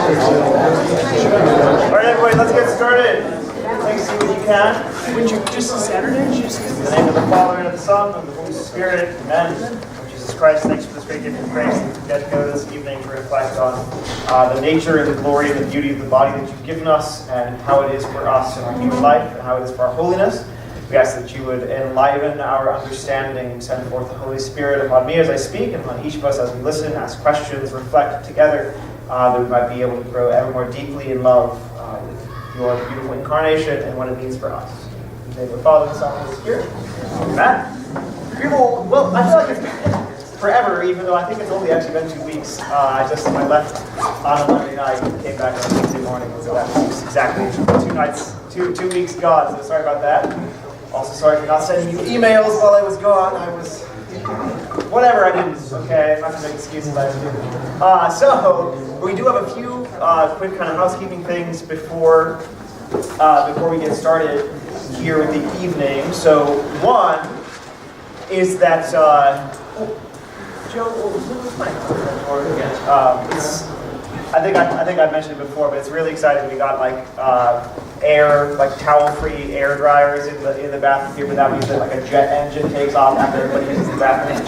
All right, everybody, let's get started. Please see what you can. Just Saturday? In the name of the Father, and of the Son, and of the Holy Spirit. Amen. Lord Jesus Christ, thanks for this great gift of grace that we get to go this evening to reflect on the nature and the glory and the beauty of the body that you've given us, and how it is for us in our human life, and how it is for our holiness. We ask that you would enliven our understanding, send forth the Holy Spirit upon me as I speak, and upon each of us as we listen, ask questions, reflect together, that we might be able to grow ever more deeply in love with your beautiful incarnation and what it means for us. In the name of the Father, the Son, and the Holy Spirit. Amen. People, well, I feel like it's been forever, even though I think it's only actually been 2 weeks. I left on a Monday night and came back on a Tuesday morning, so that was exactly 2 weeks gone, so sorry about that. Also sorry for not sending you emails while I was gone. I was, whatever I didn't, okay? I'm not going to make excuses. So, we do have a few quick kind of housekeeping things before we get started here with the evening. So, one is that, Joe, what's my I think I mentioned it before, but it's really exciting. We got towel-free air dryers in the bathroom here, but that means that a jet engine takes off after everybody uses the bathroom.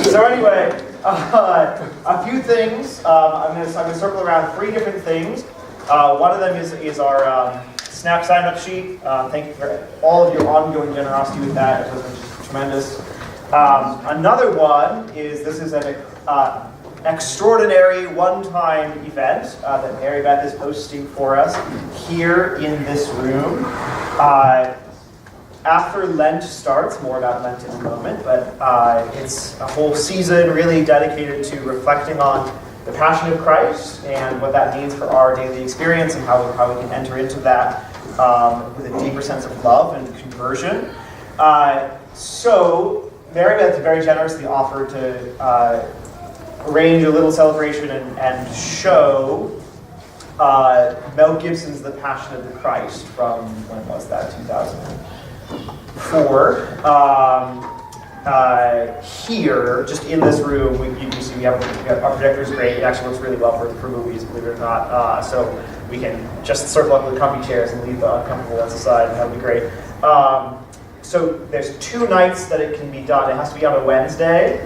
So anyway, a few things. I'm going to circle around 3 different things. One of them is our Snap sign-up sheet. Thank you for all of your ongoing generosity with that. It was tremendous. Another one is an extraordinary one-time event that Mary Beth is hosting for us here in this room. After Lent starts, more about Lent in a moment, but it's a whole season really dedicated to reflecting on the Passion of Christ and what that means for our daily experience and how we can enter into that with a deeper sense of love and conversion. So Mary Beth very generously offered to arrange a little celebration and show Mel Gibson's The Passion of the Christ from, when was that, 2004. Here, just in this room, you can see we have our projector's great. It actually works really well for movies, believe it or not. So we can just circle up with the comfy chairs and leave the uncomfortable ones aside, and that would be great. So there's 2 nights that it can be done. It has to be on a Wednesday.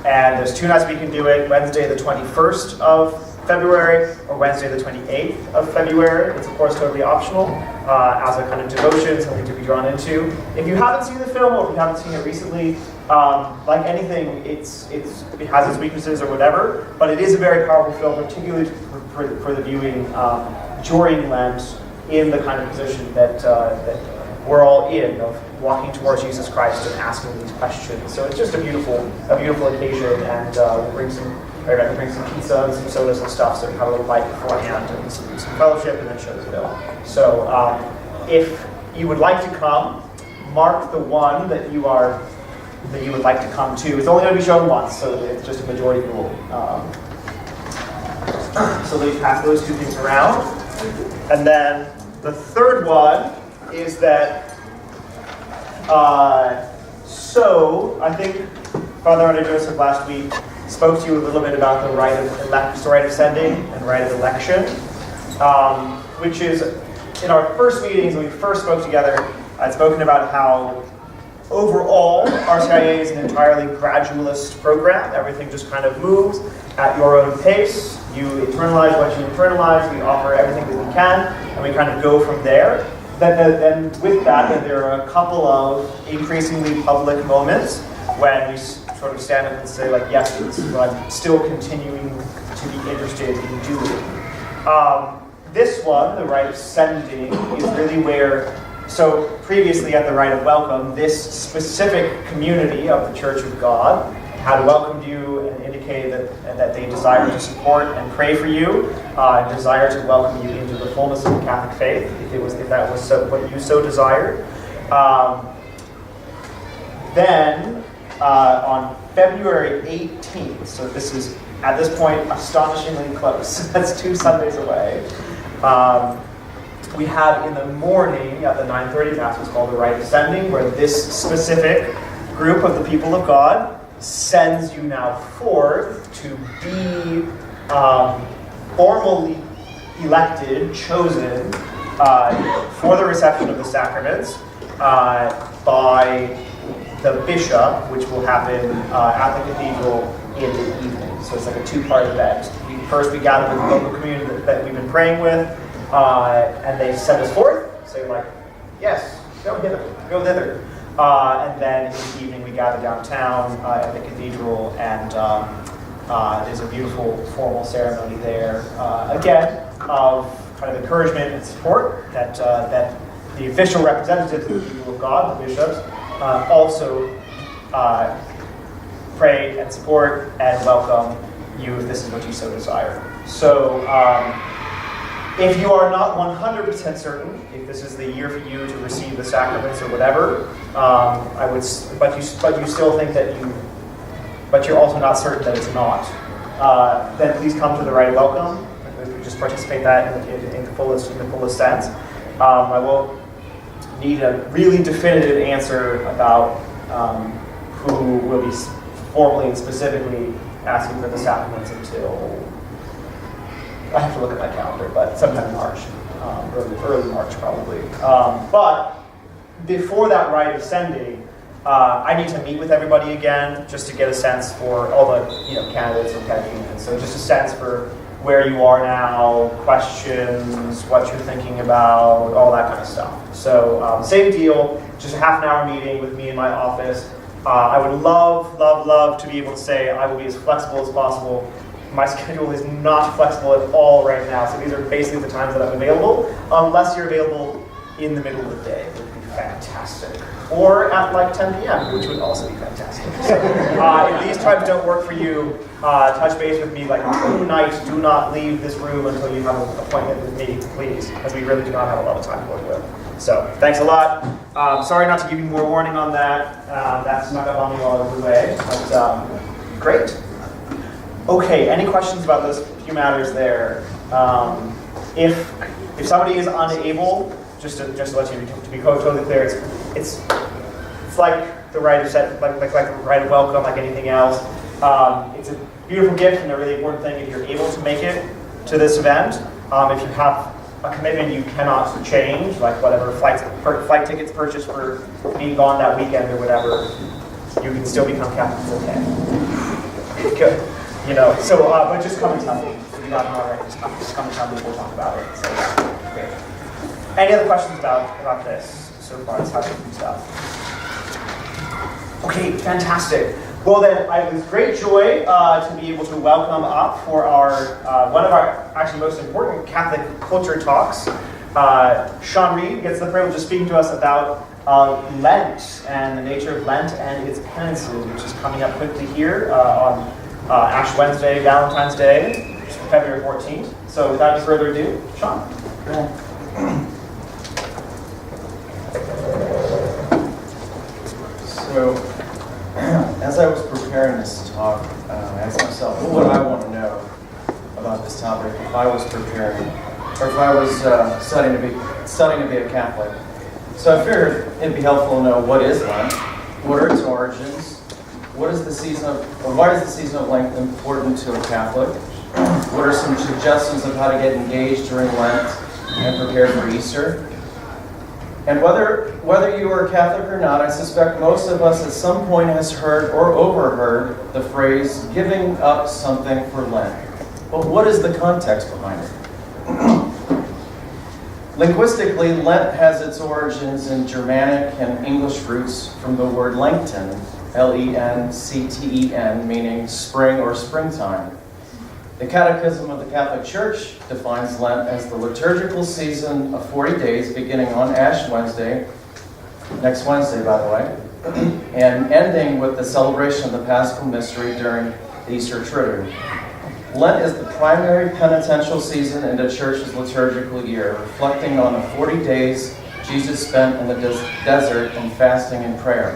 And there's 2 nights we can do it, Wednesday the 21st of February or Wednesday the 28th of February. It's of course totally optional as a kind of devotion, something to be drawn into. If you haven't seen the film or if you haven't seen it recently, like anything, it has its weaknesses or whatever, but it is a very powerful film, particularly for the viewing during Lent in the kind of position that we're all in, of walking towards Jesus Christ and asking these questions. So it's just a beautiful occasion, and we'll bring some pizza and some sodas and stuff, so we have a little bite beforehand and some fellowship, and then show the film. So if you would like to come, mark the one that you would like to come to. It's only going to be shown once, so it's just a majority rule. So let's pass those 2 things around, and then the third one is that, so I think Father Arne Joseph last week spoke to you a little bit about the rite of sending and rite of election, which is, in our first meetings when we first spoke together, I'd spoken about how overall RCIA is an entirely gradualist program. Everything just kind of moves at your own pace. You internalize what you internalize, we offer everything that we can, and we kind of go from there. Then with that, there are a couple of increasingly public moments when we sort of stand up and say, yes, this is what I'm still continuing to be interested in doing. This one, the rite of sending, is really where, so previously at the rite of welcome, this specific community of the Church of God had welcomed you and indicated that they desire to support and pray for you, and desire to welcome you into the fullness of the Catholic faith, if that was what you so desired. Then on February 18th, so this is at this point astonishingly close, that's 2 Sundays away, we have in the morning at the 9:30 Mass what's called the Rite of Sending, where this specific group of the people of God sends you now forth to be formally elected, chosen for the reception of the sacraments by the bishop, which will happen at the cathedral in the evening. So it's like a two-part event. First, we gather with the local community that we've been praying with, and they send us forth, saying like, yes, go thither. And then in the evening, we gather downtown at the cathedral, and there's a beautiful formal ceremony there. Again, of kind of encouragement and support that the official representatives of the people of God, the bishops, also pray and support and welcome you if this is what you so desire. So if you are not 100% certain if this is the year for you to receive the sacraments or whatever, but you still think that but you're also not certain that it's not, then please come to the rite of welcome. Just participate that in the fullest sense. I will need a really definitive answer about who will be formally and specifically asking for the sacraments until, I have to look at my calendar, but sometime in March, early March probably. But before that rite of sending, I need to meet with everybody again just to get a sense for all the candidates and catechumens. So just a sense for where you are now, questions, what you're thinking about, all that kind of stuff. So same deal, just a half an hour meeting with me in my office. I would love to be able to say I will be as flexible as possible. My schedule is not flexible at all right now, so these are basically the times that I'm available, unless you're available in the middle of the day, which would be fantastic. Or at like 10 p.m., which would also be fantastic. So, if these times don't work for you, touch base with me like tonight. Do not leave this room until you have an appointment with me, please, because we really do not have a lot of time to work with. So, thanks a lot. Sorry not to give you more warning on that. That snuck up on me while I was away, but great. Okay, any questions about those few matters there? If somebody is unable, just to let you to be totally clear, it's like the rite of like the rite of welcome, like anything else. It's a beautiful gift and a really important thing if you're able to make it to this event. If you have a commitment you cannot change, like whatever flight tickets purchased for being gone that weekend or whatever, you can still become Catholic. Okay, good. So but just come and tell me if you haven't already. Just come and tell me. We'll talk about it. So yeah, great. Any other questions about this so far? It's how to do stuff. Okay, fantastic. Well then, I with great joy to be able to welcome up for our one of our actually most important Catholic culture talks. Sean Reed gets the privilege of speaking to us about Lent and the nature of Lent and its penances, which is coming up quickly here on Ash Wednesday, Valentine's Day, February 14th. So without any further ado, Sean. So, as I was preparing this talk, I asked myself, what would I want to know about this topic if I was preparing, or if I was studying to be a Catholic? So I figured it'd be helpful to know what is Lent, what are its origins, why is the season of Lent important to a Catholic? What are some suggestions of how to get engaged during Lent and prepare for Easter? And whether you are a Catholic or not, I suspect most of us at some point has heard or overheard the phrase, giving up something for Lent. But what is the context behind it? Linguistically, Lent has its origins in Germanic and English roots from the word Lenten, L-E-N-C-T-E-N, meaning spring or springtime. The Catechism of the Catholic Church defines Lent as the liturgical season of 40 days beginning on Ash Wednesday, next Wednesday, by the way, and ending with the celebration of the Paschal Mystery during the Easter Triduum. Lent is the primary penitential season in the Church's liturgical year, reflecting on the 40 days Jesus spent in the desert in fasting and prayer.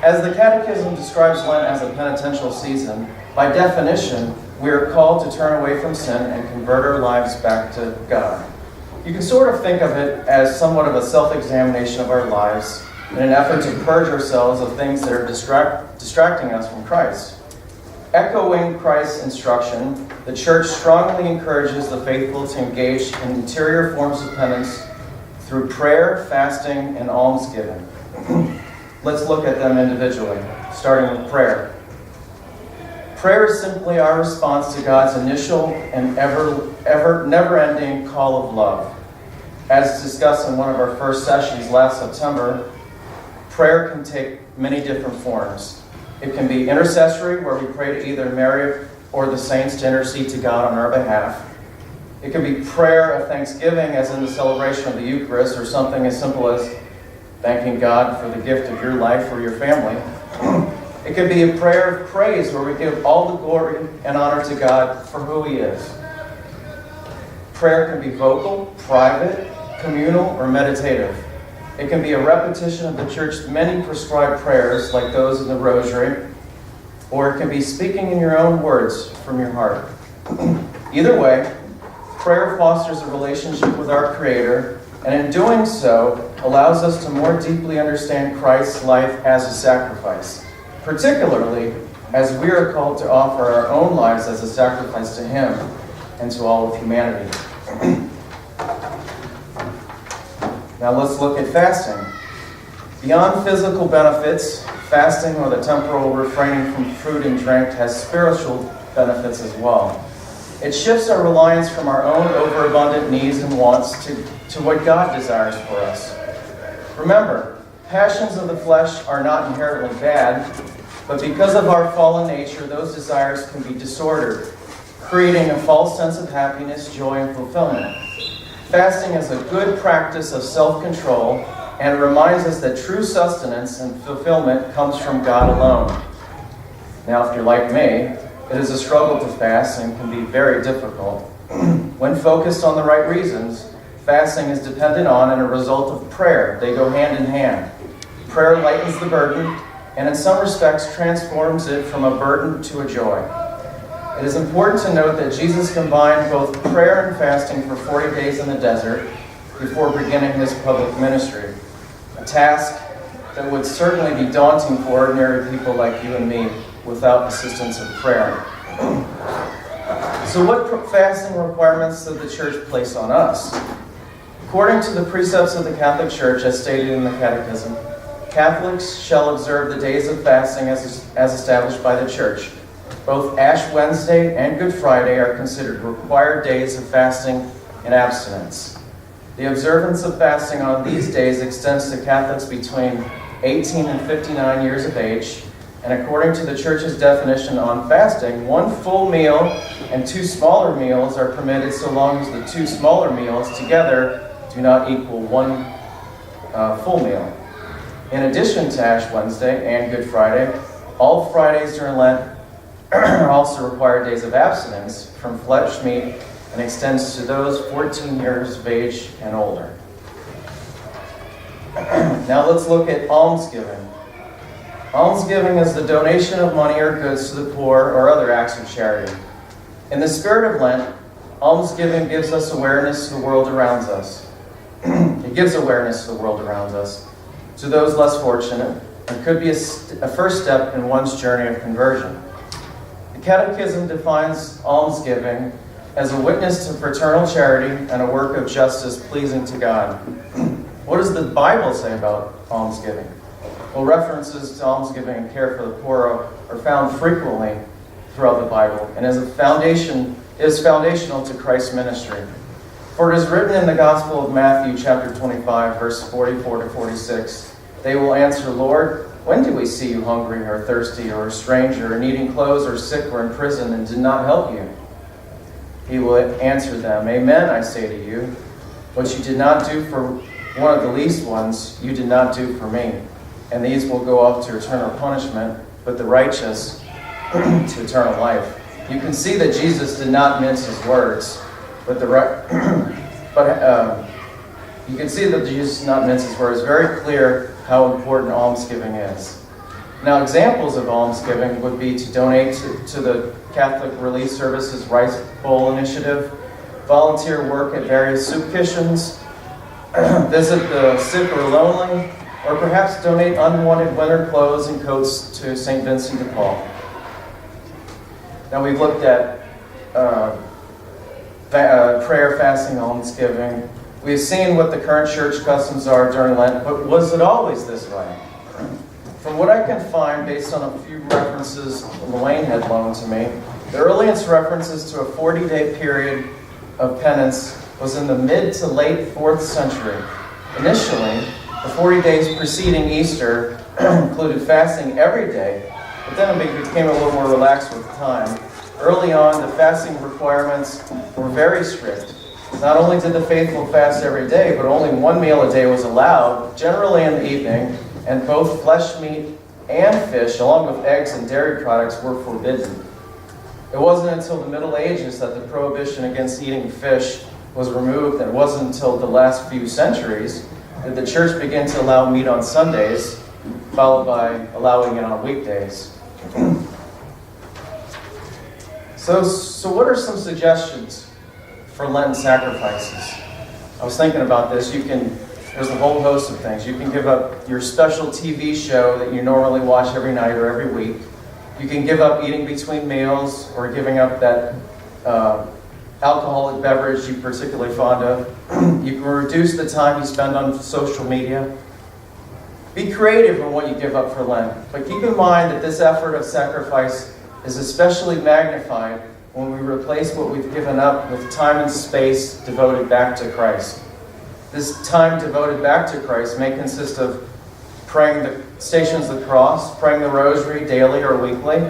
As the Catechism describes Lent as a penitential season, by definition, we are called to turn away from sin and convert our lives back to God. You can sort of think of it as somewhat of a self-examination of our lives in an effort to purge ourselves of things that are distracting us from Christ. Echoing Christ's instruction, the Church strongly encourages the faithful to engage in interior forms of penance through prayer, fasting, and almsgiving. Let's look at them individually, starting with prayer. Prayer is simply our response to God's initial and never-ending call of love. As discussed in one of our first sessions last September, prayer can take many different forms. It can be intercessory, where we pray to either Mary or the saints to intercede to God on our behalf. It can be prayer of thanksgiving, as in the celebration of the Eucharist, or something as simple as thanking God for the gift of your life or your family. It could be a prayer of praise, where we give all the glory and honor to God for who He is. Prayer can be vocal, private, communal, or meditative. It can be a repetition of the Church's many prescribed prayers, like those in the Rosary, or it can be speaking in your own words from your heart. Either way, prayer fosters a relationship with our Creator, and in doing so, allows us to more deeply understand Christ's life as a sacrifice, particularly as we are called to offer our own lives as a sacrifice to Him and to all of humanity. Now let's look at fasting. Beyond physical benefits, fasting, or the temporal refraining from food and drink, has spiritual benefits as well. It shifts our reliance from our own overabundant needs and wants to what God desires for us. Remember, passions of the flesh are not inherently bad, but because of our fallen nature, those desires can be disordered, creating a false sense of happiness, joy, and fulfillment. Fasting is a good practice of self-control and reminds us that true sustenance and fulfillment comes from God alone. Now, if you're like me, it is a struggle to fast and can be very difficult. When focused on the right reasons, fasting is dependent on and a result of prayer. They go hand in hand. Prayer lightens the burden and in some respects transforms it from a burden to a joy. It is important to note that Jesus combined both prayer and fasting for 40 days in the desert before beginning His public ministry, a task that would certainly be daunting for ordinary people like you and me without assistance of prayer. So what fasting requirements does the Church place on us? According to the precepts of the Catholic Church, as stated in the Catechism, Catholics shall observe the days of fasting as established by the Church. Both Ash Wednesday and Good Friday are considered required days of fasting and abstinence. The observance of fasting on these days extends to Catholics between 18 and 59 years of age, and according to the Church's definition on fasting, 1 full meal and 2 smaller meals are permitted so long as the 2 smaller meals together do not equal 1 full meal. In addition to Ash Wednesday and Good Friday, all Fridays during Lent are also required days of abstinence from flesh meat and extends to those 14 years of age and older. Now let's look at almsgiving. Almsgiving is the donation of money or goods to the poor or other acts of charity. In the spirit of Lent, almsgiving gives us awareness to the world around us. It gives awareness to the world around us, to those less fortunate, and could be a first step in one's journey of conversion. The Catechism defines almsgiving as a witness to fraternal charity and a work of justice pleasing to God. What does the Bible say about almsgiving? Well, references to almsgiving and care for the poor are found frequently throughout the Bible and is foundational to Christ's ministry. For it is written in the Gospel of Matthew, chapter 25, verse 44 to 46, "They will answer, 'Lord, when did we see you hungry or thirsty or a stranger or needing clothes or sick or in prison and did not help you?' He will answer them, 'Amen, I say to you, what you did not do for one of the least ones, you did not do for me.' And these will go off to eternal punishment, but the righteous to eternal life." You can see that Jesus did not mince His words, you can see that Jesus did not mince His words. It's very clear how important almsgiving is. Now, examples of almsgiving would be to donate to the Catholic Relief Services Rice Bowl Initiative, volunteer work at various soup kitchens, visit the sick or lonely, or perhaps donate unwanted winter clothes and coats to St. Vincent de Paul. Now we've looked at prayer, fasting, almsgiving. We've seen what the current church customs are during Lent, but was it always this way? From what I can find, based on a few references Elaine had loaned to me, the earliest references to a 40-day period of penance was in the mid to late 4th century. Initially, the 40 days preceding Easter included fasting every day, but then it became a little more relaxed with time. Early on, the fasting requirements were very strict. Not only did the faithful fast every day, but only one meal a day was allowed, generally in the evening, and both flesh meat and fish, along with eggs and dairy products, were forbidden. It wasn't until the Middle Ages that the prohibition against eating fish was removed, and it wasn't until the last few centuries that the church began to allow meat on Sundays, followed by allowing it on weekdays. So what are some suggestions for Lenten sacrifices? I was thinking about this. There's a whole host of things. You can give up your special TV show that you normally watch every night or every week. You can give up eating between meals or giving up that alcoholic beverage you're particularly fond of. You can reduce the time you spend on social media. Be creative in what you give up for Lent, but keep in mind that this effort of sacrifice is especially magnified when we replace what we've given up with time and space devoted back to Christ. This time devoted back to Christ may consist of praying the Stations of the Cross, praying the Rosary daily or weekly,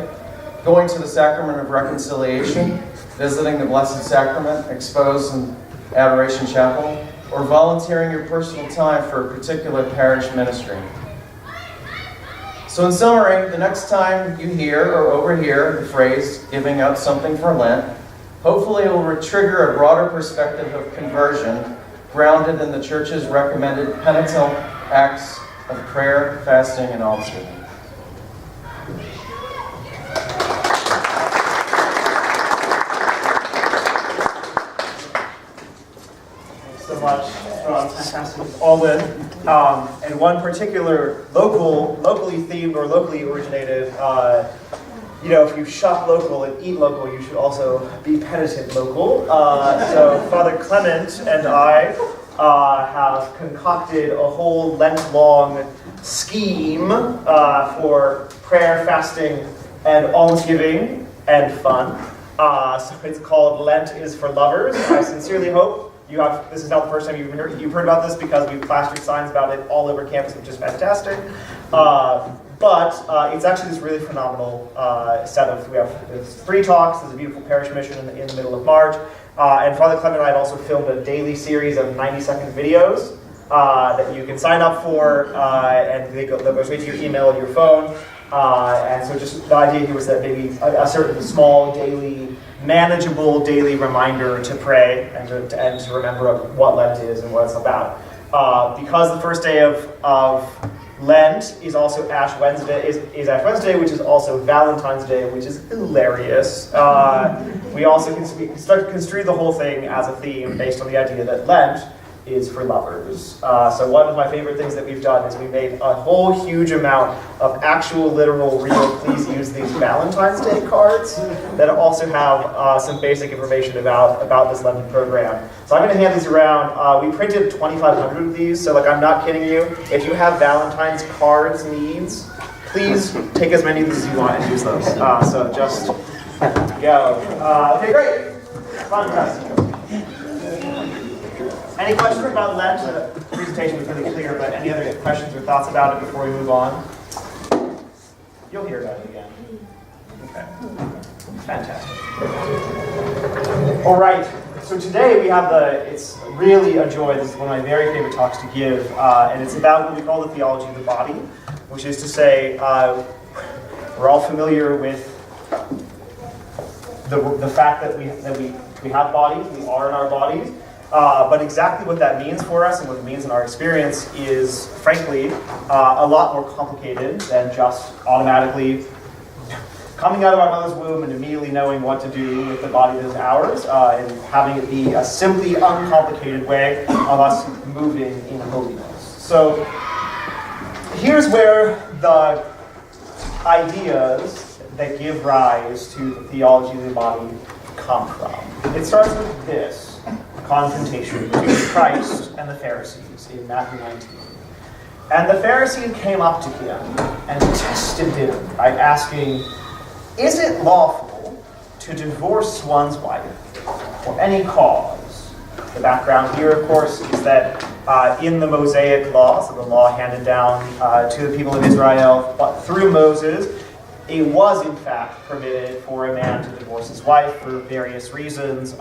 going to the Sacrament of Reconciliation, visiting the Blessed Sacrament exposed in Adoration Chapel, or volunteering your personal time for a particular parish ministry. So in summary, the next time you hear or overhear the phrase, giving up something for Lent, hopefully it will trigger a broader perspective of conversion grounded in the Church's recommended penitential acts of prayer, fasting, and almsgiving. Thanks so much. Fantastic. All in. And one particular locally themed or locally originated, if you shop local and eat local, you should also be penitent local. So Father Clement and I have concocted a whole Lent-long scheme for prayer, fasting, and almsgiving and fun. So it's called Lent is for Lovers. I sincerely hope this is not the first time you've heard about this, because we've plastered signs about it all over campus, which is fantastic. But it's actually this really phenomenal set of, there's 3 talks, there's a beautiful parish mission in the middle of March, and Father Clement and I have also filmed a daily series of 90-second videos that you can sign up for, and they'll go straight to your email and your phone. And so just the idea here was that maybe a certain small daily, manageable daily reminder to pray and to remember what Lent is and what it's about. Because the first day of Lent is also Ash Wednesday, is Ash Wednesday, which is also Valentine's Day, which is hilarious. We also construe the whole thing as a theme based on the idea that Lent is for lovers. So one of my favorite things that we've done is we made a whole huge amount of actual, literal, real, please use these Valentine's Day cards that also have some basic information about this Lenten program. So I'm going to hand these around. We printed 2,500 of these, so I'm not kidding you. If you have Valentine's cards needs, please take as many of these as you want and use those. So just go. Okay, great. Fantastic. Any questions about Lent? The presentation was really clear, but any other questions or thoughts about it before we move on? You'll hear about it again. Okay. Fantastic. All right. So today we have it's really a joy. This is one of my very favorite talks to give, and it's about what we call the theology of the body, which is to say, we're all familiar with the fact that we have bodies, we are in our bodies. But exactly what that means for us and what it means in our experience is, frankly, a lot more complicated than just automatically coming out of our mother's womb and immediately knowing what to do with the body that is ours, and having it be a simply uncomplicated way of us moving in holiness. So here's where the ideas that give rise to the theology of the body come from? It starts with this confrontation between Christ and the Pharisees in Matthew 19. And the Pharisees came up to him and tested him by asking, "Is it lawful to divorce one's wife for any cause?" The background here, of course, is that in the Mosaic law, so the law handed down to the people of Israel through Moses, it was in fact permitted for a man to divorce his wife for various reasons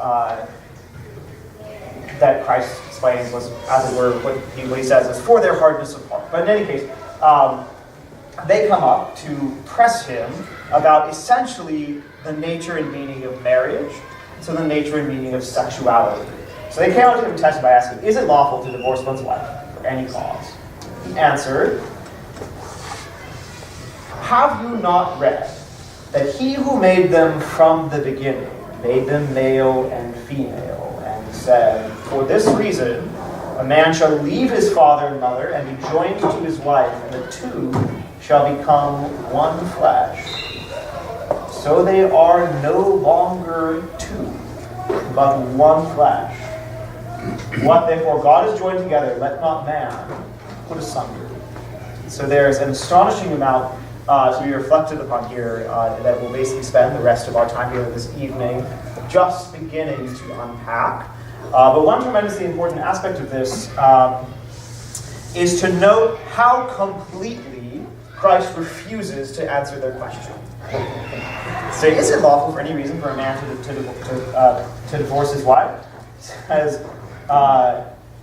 that Christ explains was, as it were, what he says is for their hardness of heart. But in any case, they come up to press him about essentially the nature and meaning of marriage, so the nature and meaning of sexuality. So they came out to him and tested by asking, "Is it lawful to divorce one's wife for any cause?" He answered, "Have you not read that he who made them from the beginning made them male and female, and said, for this reason, a man shall leave his father and mother and be joined to his wife, and the two shall become one flesh. So they are no longer two, but one flesh. What therefore God has joined together, let not man put asunder." So there's an astonishing amount to be reflected upon here that we'll basically spend the rest of our time here this evening just beginning to unpack. But one tremendously important aspect of this is to note how completely Christ refuses to answer their question. So is it lawful for any reason for a man to divorce his wife? He says,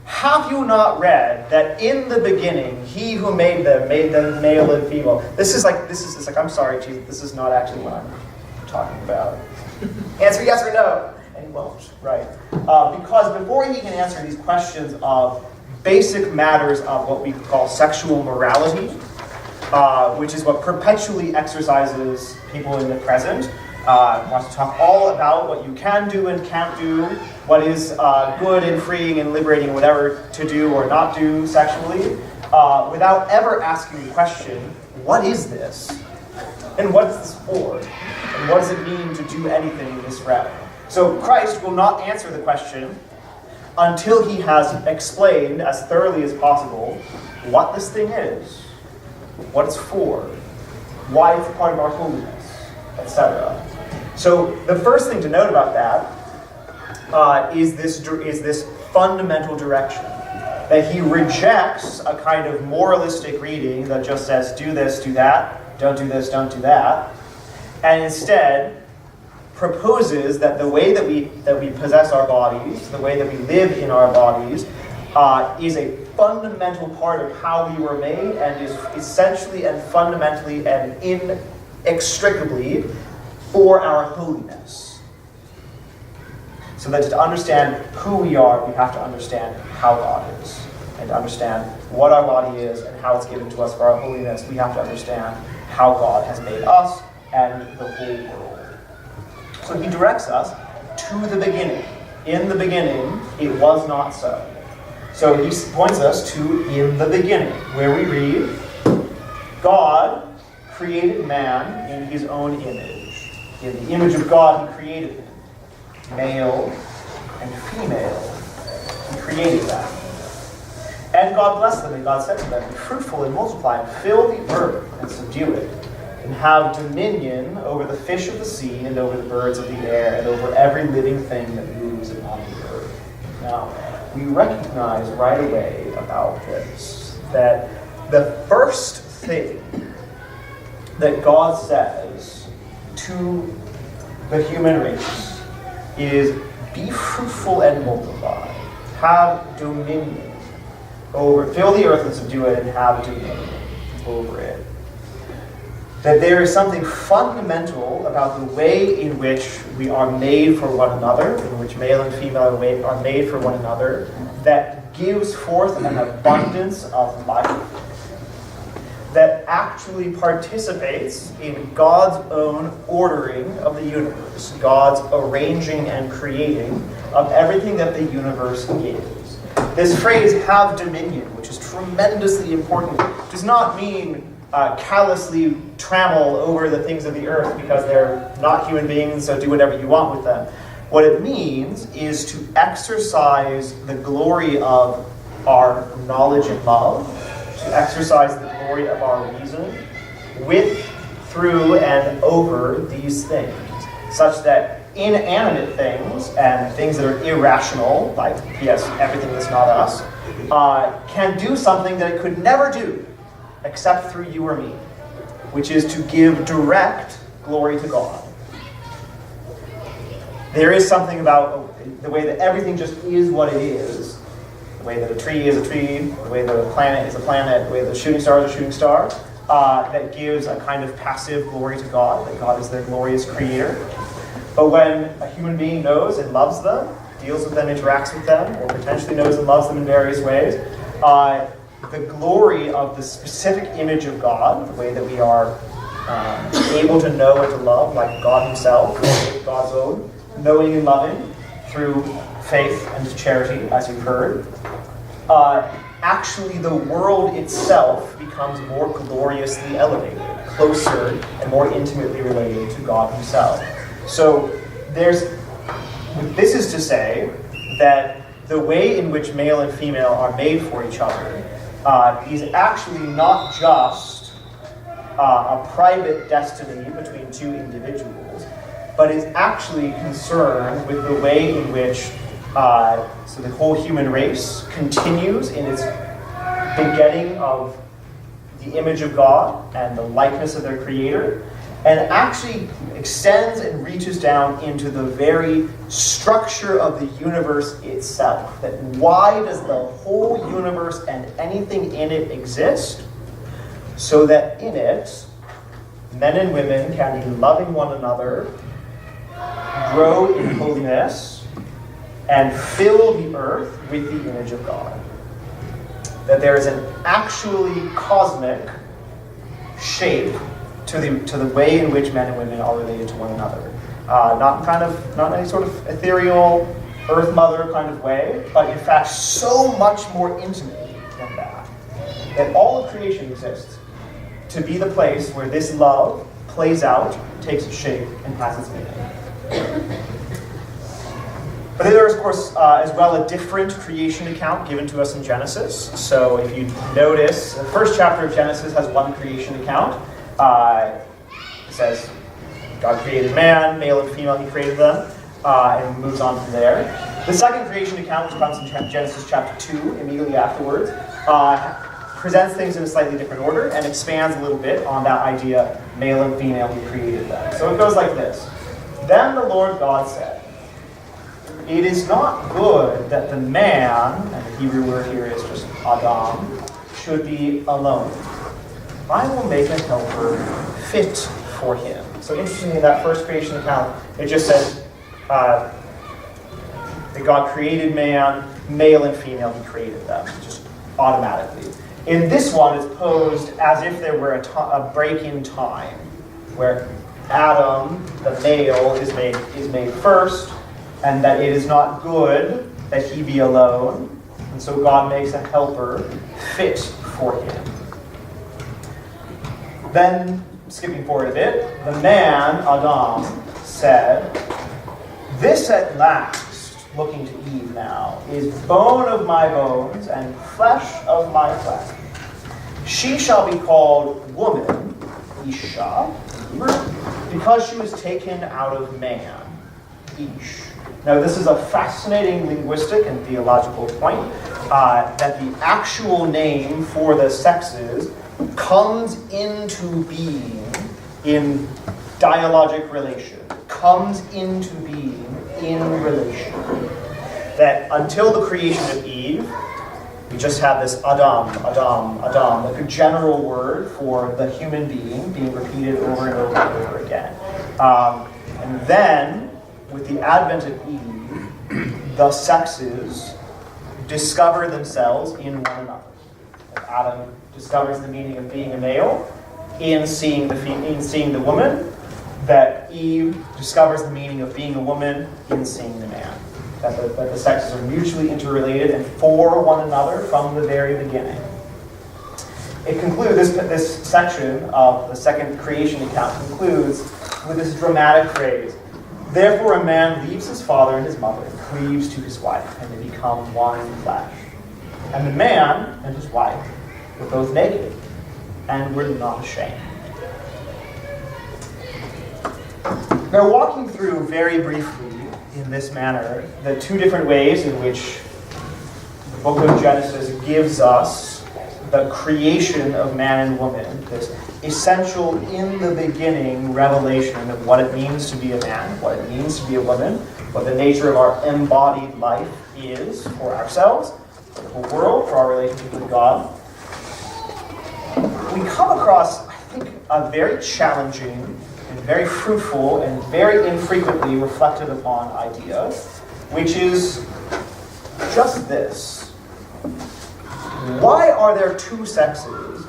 have you not read that in the beginning he who made them male and female? This is like I'm sorry, Jesus, this is not actually what I'm talking about. Answer yes or no, and he won't, right? Because before he can answer these questions of basic matters of what we call sexual morality, which is what perpetually exercises people in the present, wants to talk all about what you can do and can't do, what is good and freeing and liberating, whatever to do or not do sexually, without ever asking the question, what is this? And what is this for? And what does it mean to do anything in this realm? So Christ will not answer the question until he has explained as thoroughly as possible what this thing is, what it's for, why it's a part of our holiness, etc. So the first thing to note about that is this fundamental direction, that he rejects a kind of moralistic reading that just says do this, do that, don't do this, don't do that, and instead proposes that the way that we possess our bodies, the way that we live in our bodies, is a fundamental part of how we were made and is essentially and fundamentally and inextricably for our holiness. So that to understand who we are, we have to understand how God is. And to understand what our body is and how it's given to us for our holiness, we have to understand how God has made us and the whole world. So he directs us to the beginning. In the beginning, it was not so. So he points us to in the beginning, where we read, God created man in his own image. In the image of God, he created him. Male and female, he created them. And God blessed them, and God said to them, be fruitful and multiply, and fill the earth and subdue it, and have dominion over the fish of the sea, and over the birds of the air, and over every living thing that moves upon the earth. Now, we recognize right away about this that the first thing that God says to the human race is be fruitful and multiply, have dominion over, fill the earth and subdue it, and have dominion over it. That there is something fundamental about the way in which we are made for one another, in which male and female are made for one another, that gives forth an abundance of life, that actually participates in God's own ordering of the universe, God's arranging and creating of everything that the universe gives. This phrase, have dominion, which is tremendously important, does not mean callously trammel over the things of the earth because they're not human beings, so do whatever you want with them. What it means is to exercise the glory of our knowledge and love, to exercise the glory of our reason with, through, and over these things, such that inanimate things and things that are irrational, like, yes, everything that's not us, can do something that it could never do except through you or me, which is to give direct glory to God. There is something about the way that everything just is what it is, the way that a tree is a tree, the way that a planet is a planet, the way that a shooting star is a shooting star, that gives a kind of passive glory to God, that God is their glorious creator. But when a human being knows and loves them, deals with them, interacts with them, or potentially knows and loves them in various ways, the glory of the specific image of God, the way that we are able to know and to love, like God himself, God's own, knowing and loving through faith and charity, as you've heard, actually the world itself becomes more gloriously elevated, closer and more intimately related to God himself. So this is to say that the way in which male and female are made for each other is actually not just a private destiny between two individuals, but is actually concerned with the way in which so the whole human race continues in its begetting of the image of God and the likeness of their Creator, and actually extends and reaches down into the very structure of the universe itself. That why does the whole universe and anything in it exist? So that in it, men and women can be loving one another, grow in holiness, and fill the earth with the image of God. That there is an actually cosmic shape to the way in which men and women are related to one another. Not any sort of ethereal earth mother kind of way, but in fact so much more intimately than that. That all of creation exists to be the place where this love plays out, takes its shape, and has its meaning. But then there is, of course, as well, a different creation account given to us in Genesis. So if you notice, the first chapter of Genesis has one creation account. It says, God created man, male and female, he created them, and moves on from there. The second creation account, which comes in Genesis chapter 2, immediately afterwards, presents things in a slightly different order and expands a little bit on that idea, male and female, he created them. So it goes like this. Then the Lord God said, it is not good that the man, and the Hebrew word here is just Adam, should be alone. I will make a helper fit for him. So interestingly, in that first creation account, it just says that God created man, male and female, he created them, just automatically. In this one, it's posed as if there were a break in time, where Adam, the male, is made first, and that it is not good that he be alone, and so God makes a helper fit for him. Then, skipping forward a bit, the man, Adam, said, this at last, looking to Eve now, is bone of my bones and flesh of my flesh. She shall be called woman, Isha, because she was taken out of man, Ish. Now, this is a fascinating linguistic and theological point, that the actual name for the sexes comes into being in dialogic relation, comes into being in relation. That until the creation of Eve, we just have this Adam, like a general word for the human being repeated over and over and over again. And then, with the advent of Eve, the sexes discover themselves in one another. Adam discovers the meaning of being a male in seeing the woman, that Eve discovers the meaning of being a woman in seeing the man. That the sexes are mutually interrelated and for one another from the very beginning. it concludes, this section of the second creation account concludes with this dramatic phrase, therefore a man leaves his father and his mother, and cleaves to his wife, and they become one flesh. And the man and his wife were both naked, and were not ashamed. Now, walking through very briefly in this manner the two different ways in which the book of Genesis gives us the creation of man and woman, this essential in the beginning revelation of what it means to be a man, what it means to be a woman, what the nature of our embodied life is for ourselves, for the whole world, for our relationship with God. We come across, I think, a very challenging and very fruitful and very infrequently reflected upon idea, which is just this. Why are there two sexes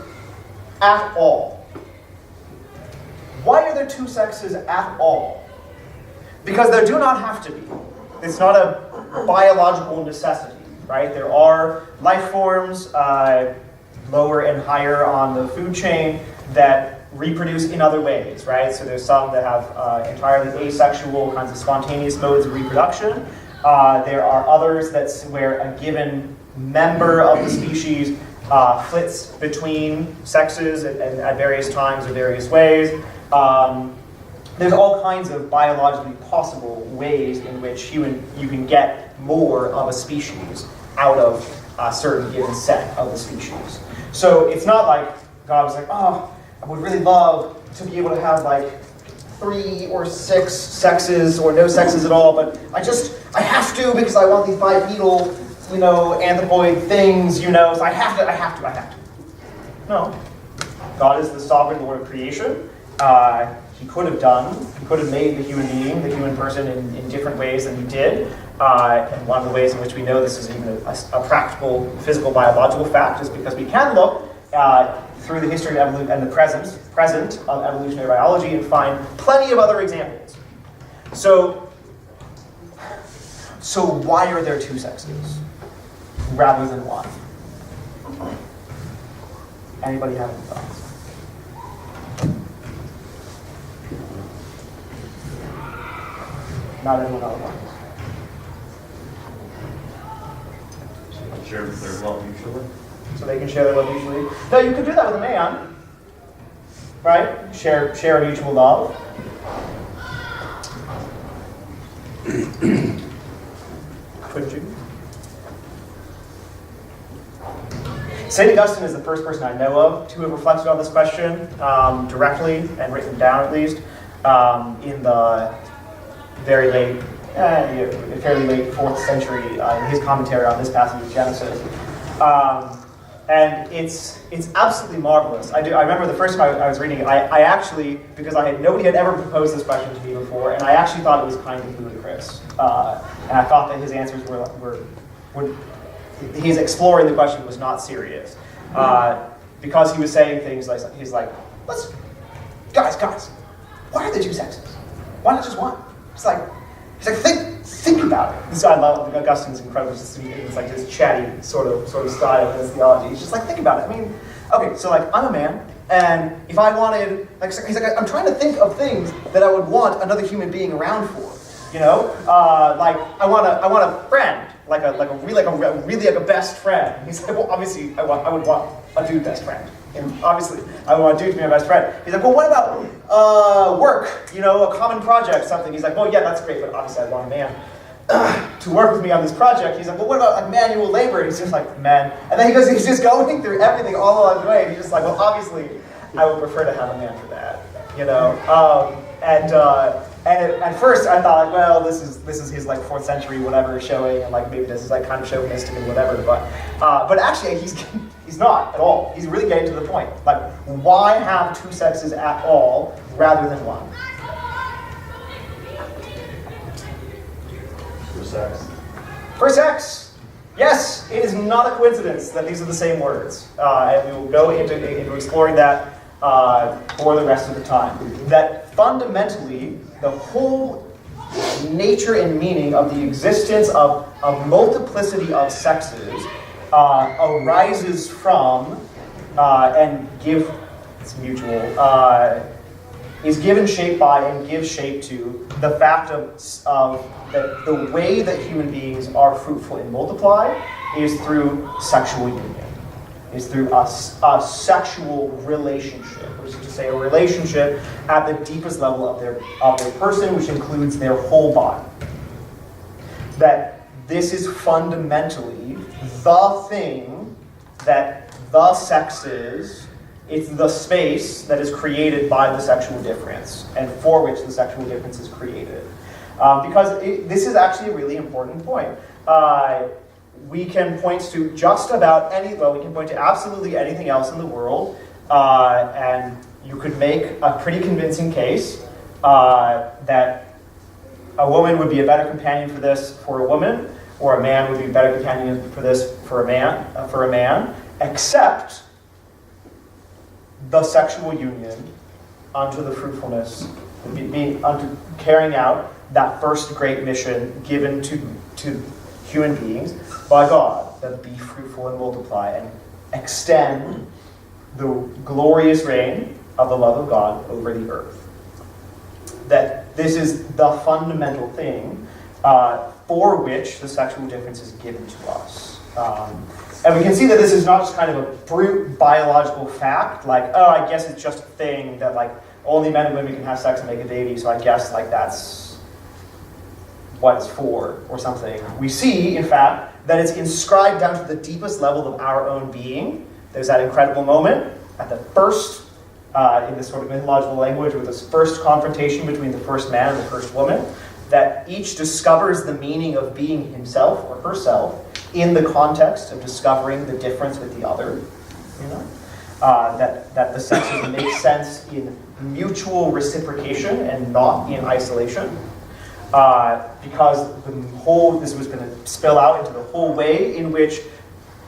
at all? Why are there two sexes at all? Because there do not have to be. It's not a biological necessity, right? There are life forms, lower and higher on the food chain, that reproduce in other ways, right? So there's some that have entirely asexual kinds of spontaneous modes of reproduction. There are others where a given member of the species flits between sexes at various times or various ways. There's all kinds of biologically possible ways in which you can get more of a species out of a certain given set of the species. So it's not like God was like, oh, I would really love to be able to have like 3 or 6 sexes or no sexes at all, but I have to because I want these bipedal, anthropoid things, so I have to. No. God is the sovereign Lord of creation. He could have made the human being, the human person in different ways than he did. And one of the ways in which we know this is even a practical, physical, biological fact is because we can look through the history of evolution and the present of evolutionary biology and find plenty of other examples. So why are there two sexes rather than one? Anybody have any thoughts? Not everyone else. Share their love mutually. So they can share their love mutually. No, you could do that with a man, right? Share a mutual love. Couldn't you? St. Augustine is the first person I know of to have reflected on this question directly and written down at least in the fairly late 4th century in his commentary on this passage of Genesis. And it's absolutely marvelous. I remember the first time I was reading it, I actually, because nobody had ever proposed this question to me before, and I actually thought it was kind of ludicrous. And I thought that his answers were his exploring the question was not serious. Because he was saying things like, he's like, guys, why are there two sexes? Why not just one? He's like, think about it. This I love Augustine's incredible. It's like this chatty sort of style of his theology. He's just like, think about it. I mean, okay, so like I'm a man, and if I wanted, he's like, I'm trying to think of things that I would want another human being around for. Like I want a friend, like a best friend. And he's like, well, obviously I would want a dude best friend. And obviously, I want a dude to be my best friend. He's like, well, what about work? A common project, something. He's like, well, yeah, that's great, but obviously I want a man to work with me on this project. He's like, well, what about like manual labor? And he's just like, men. And then he's just going through everything all along the way. And he's just like, well, obviously, I would prefer to have a man for that. And at first I thought, like, well, this is his like 4th century whatever showing, and like maybe this is like kind of chauvinistic and whatever. But actually he's not at all. He's really getting to the point. Like, why have two sexes at all rather than one? For sex. Yes, it is not a coincidence that these are the same words, and we will go into exploring that for the rest of the time. That fundamentally, the whole nature and meaning of the existence of a multiplicity of sexes arises from and give, it's mutual, is given shape by and gives shape to the fact of that the way that human beings are fruitful and multiply is through sexual union, is through a sexual relationship, which is to say a relationship at the deepest level of their person, which includes their whole body. That this is fundamentally the thing that the sex is. It's the space that is created by the sexual difference and for which the sexual difference is created. Because this is actually a really important point. We can point to just about we can point to absolutely anything else in the world, and you could make a pretty convincing case that a woman would be a better companion for this for a woman, or a man would be a better companion for this for a man, except the sexual union unto the fruitfulness, unto carrying out that first great mission given to human beings by God, that be fruitful and multiply and extend the glorious reign of the love of God over the earth. That this is the fundamental thing for which the sexual difference is given to us. And we can see that this is not just kind of a brute biological fact, like, oh, I guess it's just a thing that, like, only men and women can have sex and make a baby, so I guess, like, that's what it's for, or something. We see, in fact, that it's inscribed down to the deepest level of our own being. There's that incredible moment at the first, in this sort of mythological language, with this first confrontation between the first man and the first woman, that each discovers the meaning of being himself or herself in the context of discovering the difference with the other, that the sexes make sense in mutual reciprocation and not in isolation, because this was going to spill out into the whole way in which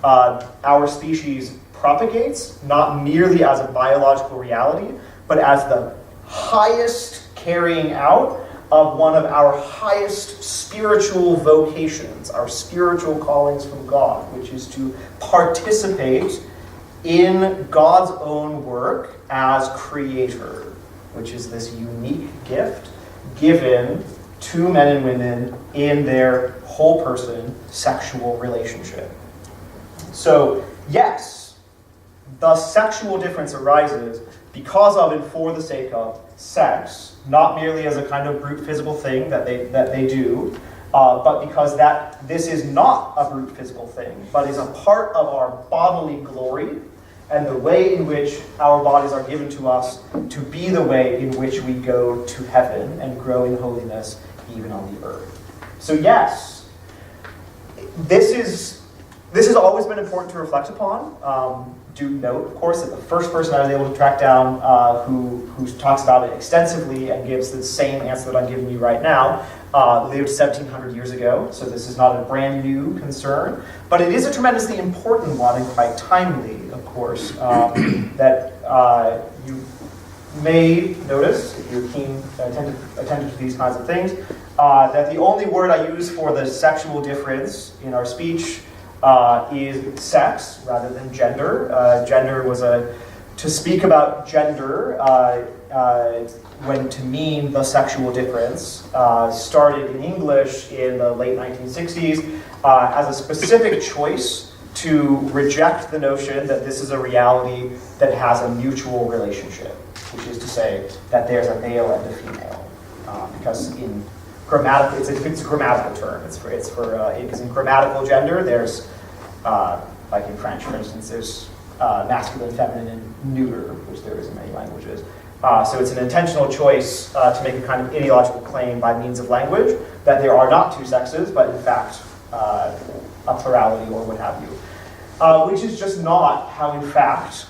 our species propagates, not merely as a biological reality, but as the highest carrying out of one of our highest spiritual vocations, our spiritual callings from God, which is to participate in God's own work as creator, which is this unique gift given to men and women in their whole person sexual relationship. So, yes, the sexual difference arises because of and for the sake of sex, not merely as a kind of brute physical thing that they do, but because this is not a brute physical thing, but is a part of our bodily glory and the way in which our bodies are given to us to be the way in which we go to heaven and grow in holiness even on the earth. So yes, this has always been important to reflect upon. Do note, of course, that the first person I was able to track down who talks about it extensively and gives the same answer that I'm giving you right now lived 1,700 years ago, so this is not a brand new concern, but it is a tremendously important one and quite timely, of course, that you may notice, if you're keen, attentive to these kinds of things, that the only word I use for the sexual difference in our speech is sex rather than gender. Gender was to speak about gender when to mean the sexual difference started in English in the late 1960s as a specific choice to reject the notion that this is a reality that has a mutual relationship, which is to say that there's a male and a female, because in grammatical, it's a grammatical term. Because in grammatical gender, there's, like in French, for instance, there's masculine, feminine, and neuter, which there is in many languages. So it's an intentional choice to make a kind of ideological claim by means of language that there are not two sexes, but in fact a plurality or what have you. Which is just not how, in fact,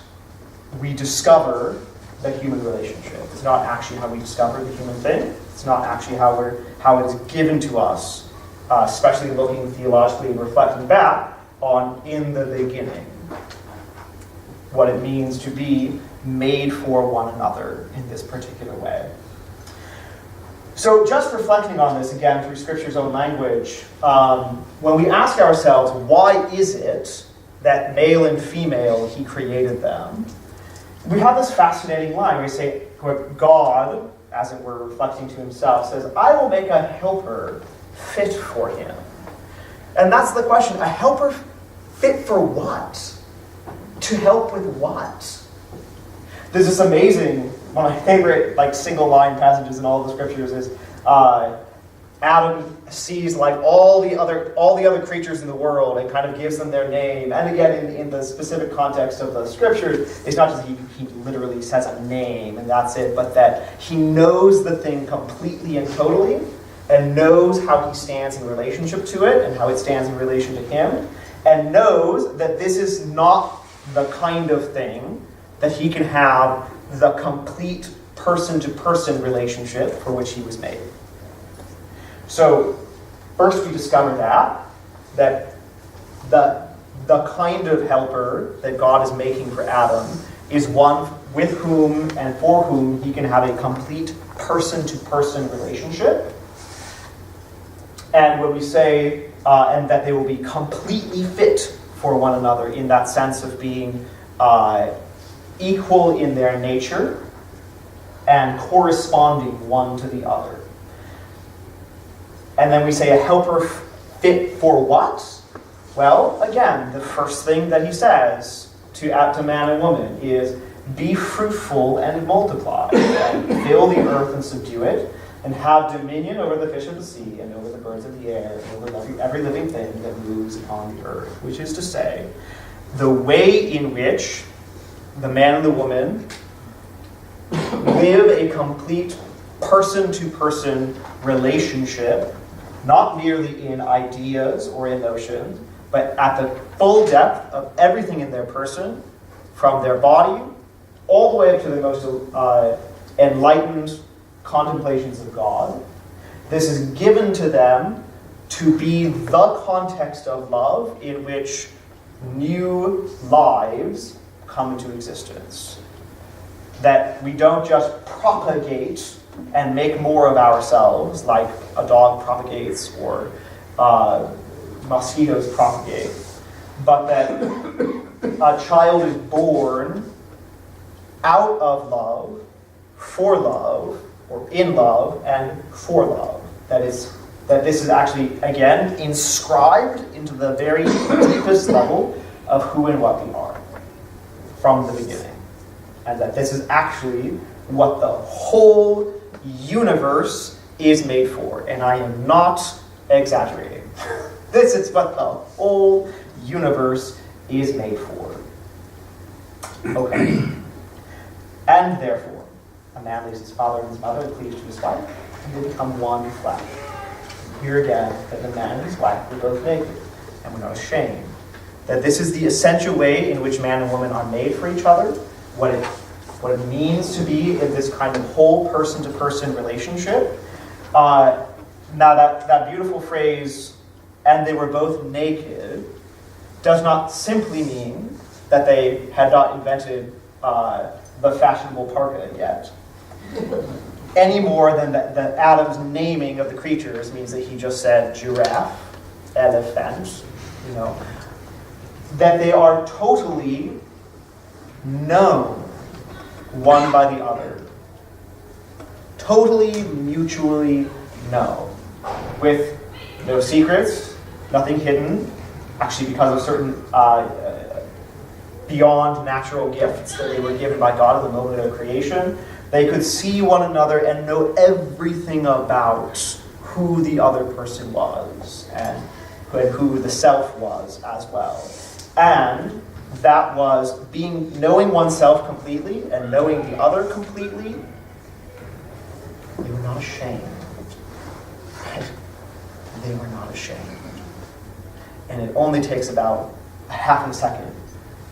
we discover the human relationship. It's not actually how we discover the human thing. It's not actually how it is given to us, especially looking theologically and reflecting back on in the beginning, what it means to be made for one another in this particular way. So just reflecting on this again through Scripture's own language, when we ask ourselves, why is it that male and female, he created them. We have this fascinating line where God, as it were reflecting to himself, says, I will make a helper fit for him. And that's the question, a helper fit for what? To help with what? There's this amazing, one of my favorite single line passages in all the scriptures is Adam sees all the other creatures in the world and kind of gives them their name. And again, in the specific context of the scriptures, it's not just he literally says a name and that's it, but that he knows the thing completely and totally and knows how he stands in relationship to it and how it stands in relation to him, and knows that this is not the kind of thing that he can have the complete person-to-person relationship for which he was made. So, first we discover that the kind of helper that God is making for Adam is one with whom and for whom he can have a complete person-to-person relationship. And when we say, and that they will be completely fit for one another in that sense of being equal in their nature and corresponding one to the other. And then we say a helper fit for what? Well, again, the first thing that he says to man and woman is, be fruitful and multiply, and fill the earth and subdue it, and have dominion over the fish of the sea, and over the birds of the air, and over every living thing that moves upon the earth. Which is to say, the way in which the man and the woman live a complete person-to-person relationship, not merely in ideas or in notions, but at the full depth of everything in their person, from their body all the way up to the most enlightened contemplations of God. This is given to them to be the context of love in which new lives come into existence. That we don't just propagate and make more of ourselves like a dog propagates or mosquitoes propagate, but that a child is born out of love, for love, or in love, and for love. That this is actually, again, inscribed into the very deepest level of who and what we are from the beginning. And that this is actually what the whole universe is made for. And I am not exaggerating. This is what the whole universe is made for. Okay. And therefore, a man leaves his father and his mother and cleaves to his wife, and they become one flesh. Here again, that the man and his wife were both naked and were not ashamed. That this is the essential way in which man and woman are made for each other, what it means to be in this kind of whole person-to-person relationship. Now that beautiful phrase, and they were both naked, does not simply mean that they had not invented the fashionable parka yet. Any more than that Adam's naming of the creatures means that he just said giraffe, elephant, that they are totally known one by the other. Totally, mutually known. With no secrets, nothing hidden, actually because of certain beyond natural gifts that they were given by God at the moment of creation. They could see one another and know everything about who the other person was and who the self was as well. And that was knowing oneself completely and knowing the other completely. They were not ashamed. Right? They were not ashamed. And it only takes about a half a second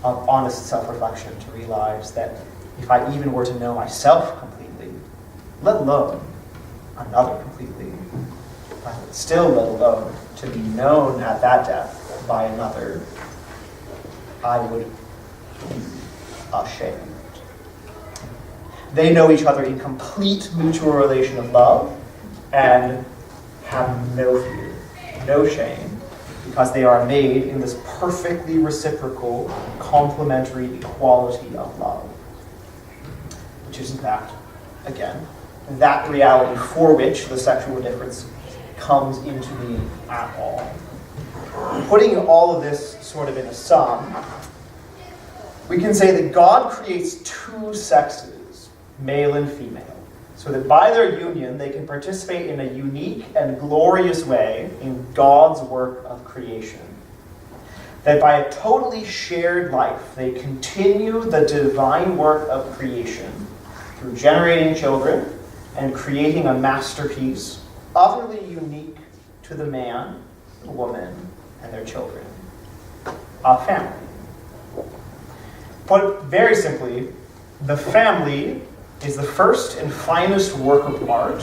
of honest self-reflection to realize that if I even were to know myself completely, let alone another completely, still let alone to be known at that depth by another, I would be ashamed. They know each other in complete mutual relation of love and have no fear, no shame, because they are made in this perfectly reciprocal, complementary equality of love. Which is, in fact, again, that reality for which the sexual difference comes into being at all. Putting all of this sort of in a sum, we can say that God creates two sexes, male and female, so that by their union they can participate in a unique and glorious way in God's work of creation. That by a totally shared life, they continue the divine work of creation through generating children and creating a masterpiece utterly unique to the man, the woman, and their children. A family. Put very simply, the family is the first and finest work of art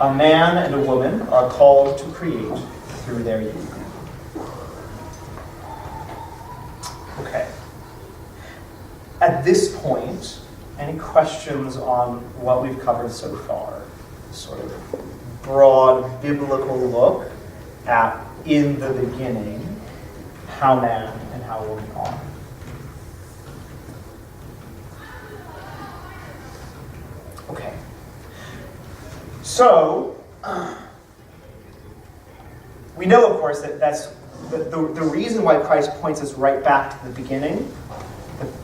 a man and a woman are called to create through their union. Okay. At this point, any questions on what we've covered so far? Sort of broad biblical look at, in the beginning, how man and how woman are. Okay. So, we know, of course, that that's the reason why Christ points us right back to the beginning,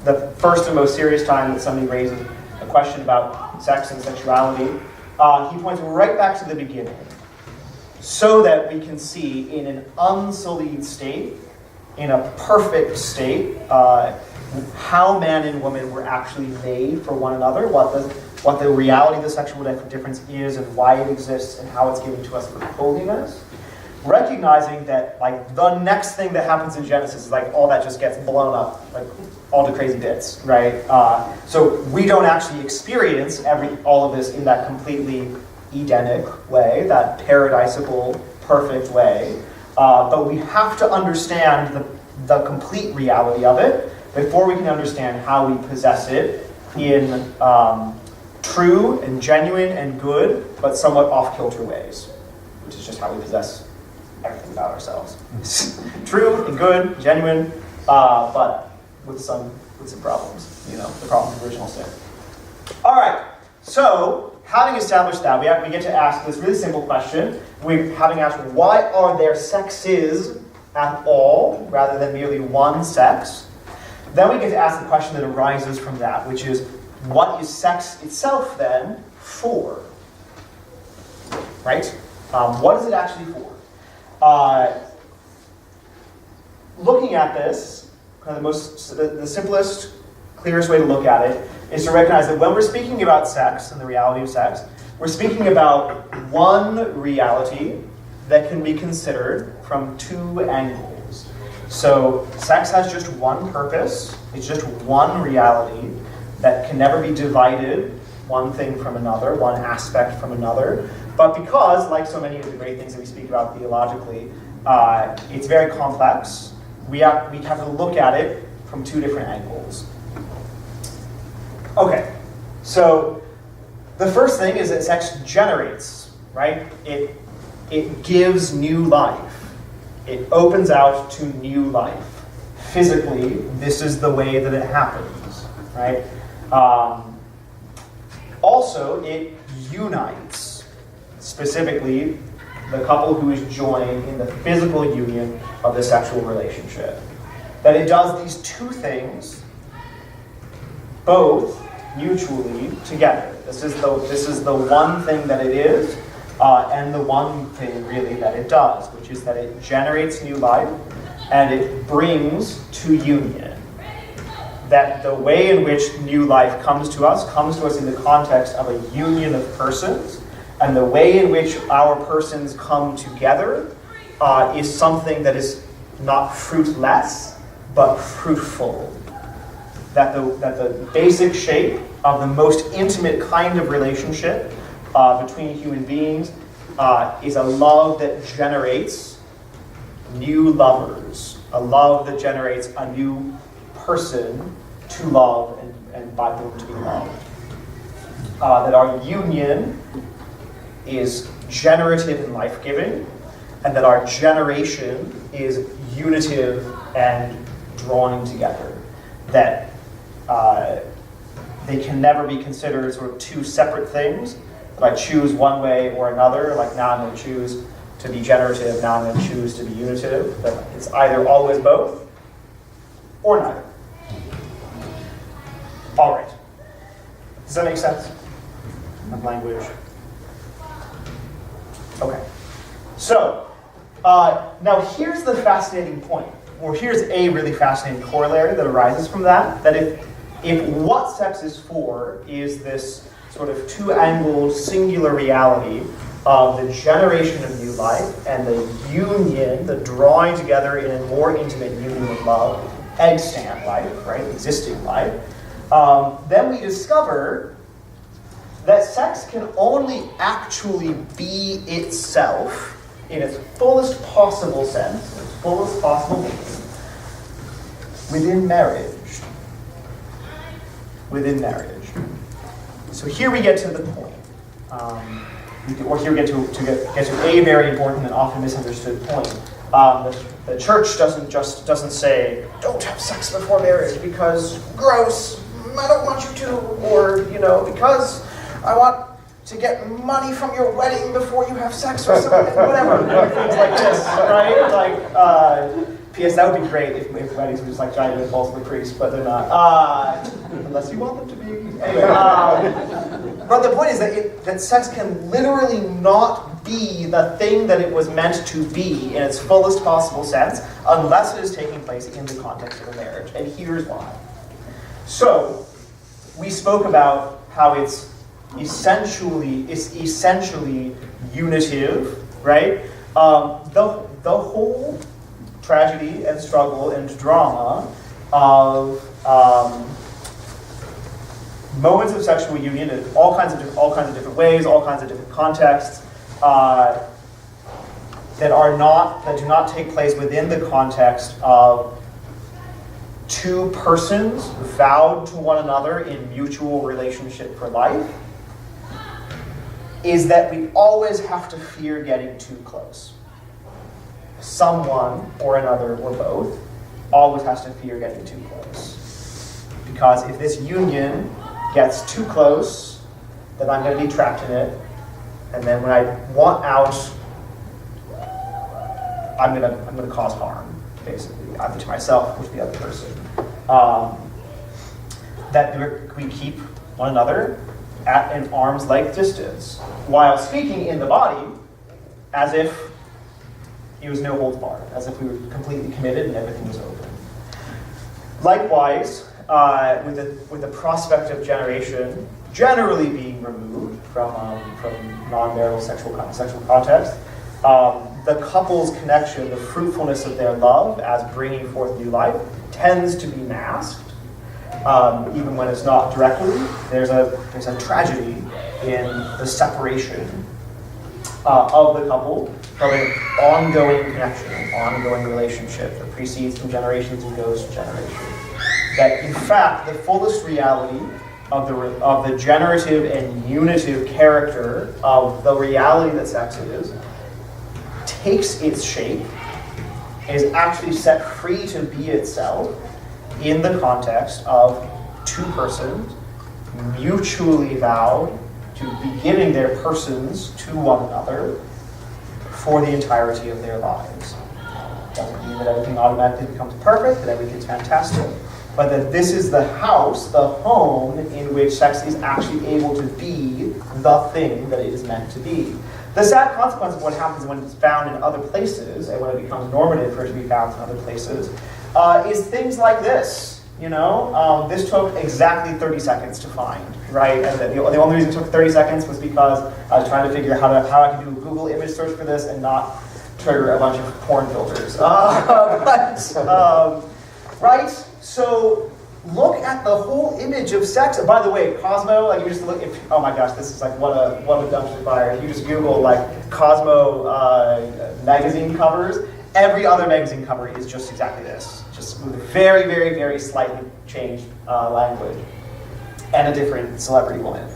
the first and most serious time that somebody raises a question about sex and sexuality, he points right back to the beginning, so that we can see in an unsullied state, in a perfect state, how man and woman were actually made for one another, what the reality of the sexual difference is and why it exists and how it's given to us for holiness. Recognizing that, like, the next thing that happens in Genesis is like all that just gets blown up, like all to crazy bits, right? So we don't actually experience all of this in that completely Edenic way, that paradisical, perfect way. But we have to understand the complete reality of it before we can understand how we possess it in true and genuine and good, but somewhat off-kilter ways, which is just how we possess everything about ourselves. True and good, genuine, but with some problems, the problems of original sin. All right, so having established that, we get to ask this really simple question. Having asked, why are there sexes at all, rather than merely one sex? Then we get to ask the question that arises from that, which is, what is sex itself then for? Right? What is it actually for? Looking at this, kind of the simplest, clearest way to look at it is to recognize that when we're speaking about sex and the reality of sex, we're speaking about one reality that can be considered from two angles. So sex has just one purpose. It's just one reality that can never be divided, one thing from another, one aspect from another. But because, like so many of the great things that we speak about theologically, it's very complex, we have to look at it from two different angles. Okay, so the first thing is that sex generates, right? It gives new life. It opens out to new life. Physically, this is the way that it happens, right? Also, it unites, specifically, the couple who is joined in the physical union of the sexual relationship. That it does these two things, both mutually together. This is the one thing that it is, and the one thing really that it does, which is that it generates new life and it brings to union. That the way in which new life comes to us in the context of a union of persons, and the way in which our persons come together is something that is not fruitless, but fruitful. That the basic shape of the most intimate kind of relationship between human beings is a love that generates new lovers, a love that generates a new person to love and by whom to be loved. That our union is generative and life-giving, and that our generation is unitive and drawing together. That they can never be considered sort of two separate things. That I choose one way or another, like now I'm going to choose to be generative, now I'm going to choose to be unitive. That it's either always both or neither. All right. Does that make sense? Of language. Okay. So, now here's the fascinating point, or here's a really fascinating corollary that arises from that, that if what sex is for is this sort of two-angled singular reality of the generation of new life and the union, the drawing together in a more intimate union of love, extant life, right, existing life, then we discover that sex can only actually be itself in its fullest possible sense, its fullest possible meaning, within marriage. Within marriage. So here we get to the point. Or here we get to a very important and often misunderstood point. The church doesn't say, don't have sex before marriage because gross, I don't want you to, or because I want to get money from your wedding before you have sex or something, whatever, things like this, right? Like, P.S. That would be great if weddings were just like giant balls of the priest, but they're not. Unless you want them to be. Anyway, but the point is that sex can literally not be the thing that it was meant to be in its fullest possible sense unless it is taking place in the context of a marriage. And here's why. So, we spoke about how it's essentially unitive, right? The whole tragedy and struggle and drama of moments of sexual union in all kinds of different ways, all kinds of different contexts that do not take place within the context of two persons vowed to one another in mutual relationship for life, is that we always have to fear getting too close. Someone or another or both always has to fear getting too close. Because if this union gets too close, then I'm going to be trapped in it, and then when I want out, I'm going to cause harm, basically, either to myself or to the other person. That we keep one another at an arm's length distance, while speaking in the body as if it was no holds barred, as if we were completely committed and everything was open. Likewise, with the prospect of generation generally being removed from non-marital sexual context, the couple's connection, the fruitfulness of their love as bringing forth new life, tends to be masked, even when it's not directly. There's a tragedy in the separation of the couple from an ongoing connection, an ongoing relationship that precedes from generations and goes to generation. That in fact, the fullest reality of the generative and unitive character of the reality that sex is takes its shape, is actually set free to be itself in the context of two persons mutually vowed to be giving their persons to one another for the entirety of their lives. Doesn't mean that everything automatically becomes perfect, that everything's fantastic, but that this is the house, the home, in which sex is actually able to be the thing that it is meant to be. The sad consequence of what happens when it's found in other places, and when it becomes normative for it to be found in other places, is things like this. This took exactly 30 seconds to find, right? And the only reason it took 30 seconds was because I was trying to figure out how I could do a Google image search for this and not trigger a bunch of porn filters. Right? So look at the whole image of sex. And by the way, Cosmo, like you just look, oh my gosh, this is like what a dumpster fire. If you just Google like Cosmo magazine covers, every other magazine cover is just exactly this. Just with very, very, very slightly changed language and a different celebrity woman.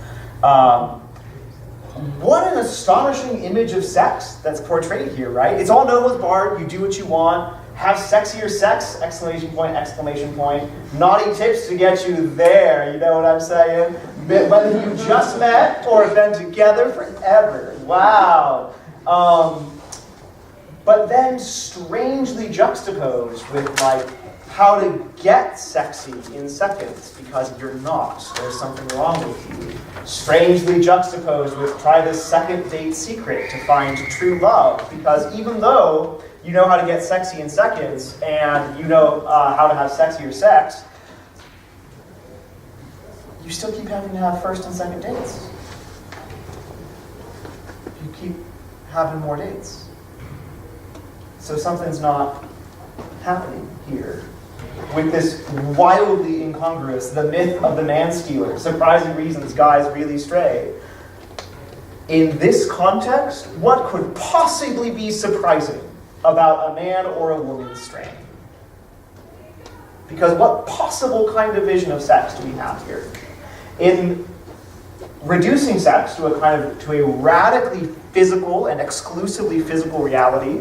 What an astonishing image of sex that's portrayed here, right? It's all no holds barred. You do what you want. have sexier sex, exclamation point, exclamation point. Naughty tips to get you there, you know what I'm saying? Whether you just met or have been together forever. Wow. But then strangely juxtaposed with like how to get sexy in seconds because you're not. There's something wrong with you. Strangely juxtaposed with try this second date secret to find true love because even though you know how to get sexy in seconds and you know how to have sexier sex, you still keep having to have first and second dates. You keep having more dates. So something's not happening here with this wildly incongruous, the myth of the man-stealer, surprising reasons guys really stray. In this context, what could possibly be surprising about a man or a woman straying? Because what possible kind of vision of sex do we have here? In reducing sex to a radically physical and exclusively physical reality,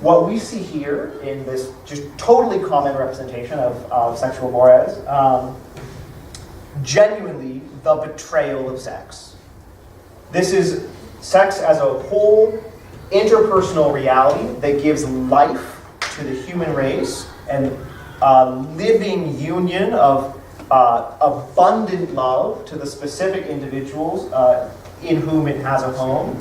what we see here in this just totally common representation of sexual mores, genuinely the betrayal of sex. This is sex as a whole interpersonal reality that gives life to the human race and living union of abundant love to the specific individuals in whom it has a home.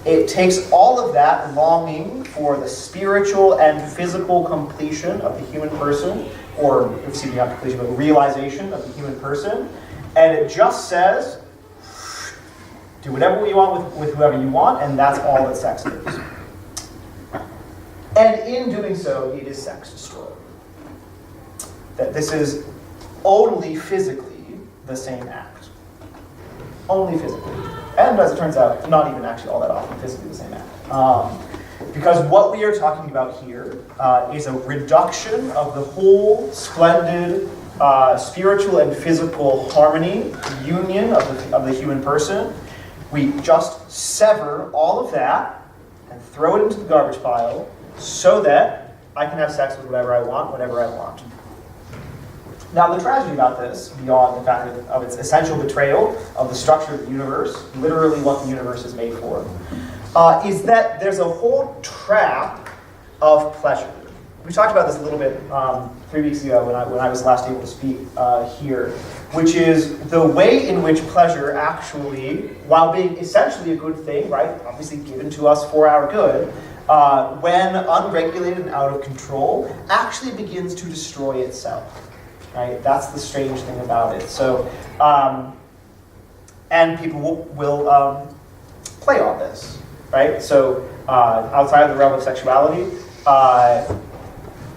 It takes all of that longing for the spiritual and physical completion of the human person, or, excuse me, not completion, but realization of the human person, and it just says, do whatever you want with whoever you want, and that's all that sex is. And in doing so, it is sex destroyed. That this is only physically the same act. Only physically. And as it turns out, not even actually all that often physically the same act. Because what we are talking about here is a reduction of the whole splendid spiritual and physical harmony, union of the human person. We just sever all of that and throw it into the garbage pile so that I can have sex with whatever I want, whenever I want. Now, the tragedy about this, beyond the fact of its essential betrayal of the structure of the universe, literally what the universe is made for, is that there's a whole trap of pleasure. We talked about this a little bit 3 weeks ago when I was last able to speak here, which is the way in which pleasure actually, while being essentially a good thing, right, obviously given to us for our good, when unregulated and out of control, actually begins to destroy itself. Right? That's the strange thing about it. So, and people will play on this, right? So, outside of the realm of sexuality, I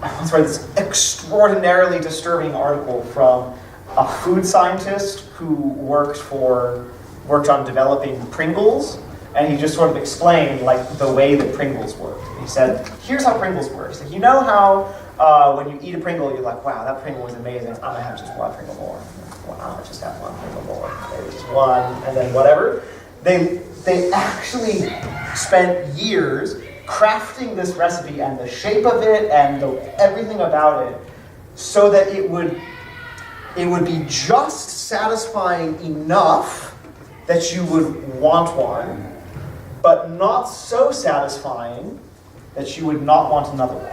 once read this extraordinarily disturbing article from a food scientist who worked on developing Pringles, and he just sort of explained like the way that Pringles work. He said, "Here's how Pringles works. You know how when you eat a Pringle, you're like, wow, that Pringle was amazing. I'm gonna have just one Pringle more. Well, I'm gonna just have one Pringle more. Maybe just one, and then whatever." They actually spent years crafting this recipe and the shape of it and everything about it so that it would be just satisfying enough that you would want one, but not so satisfying that you would not want another one.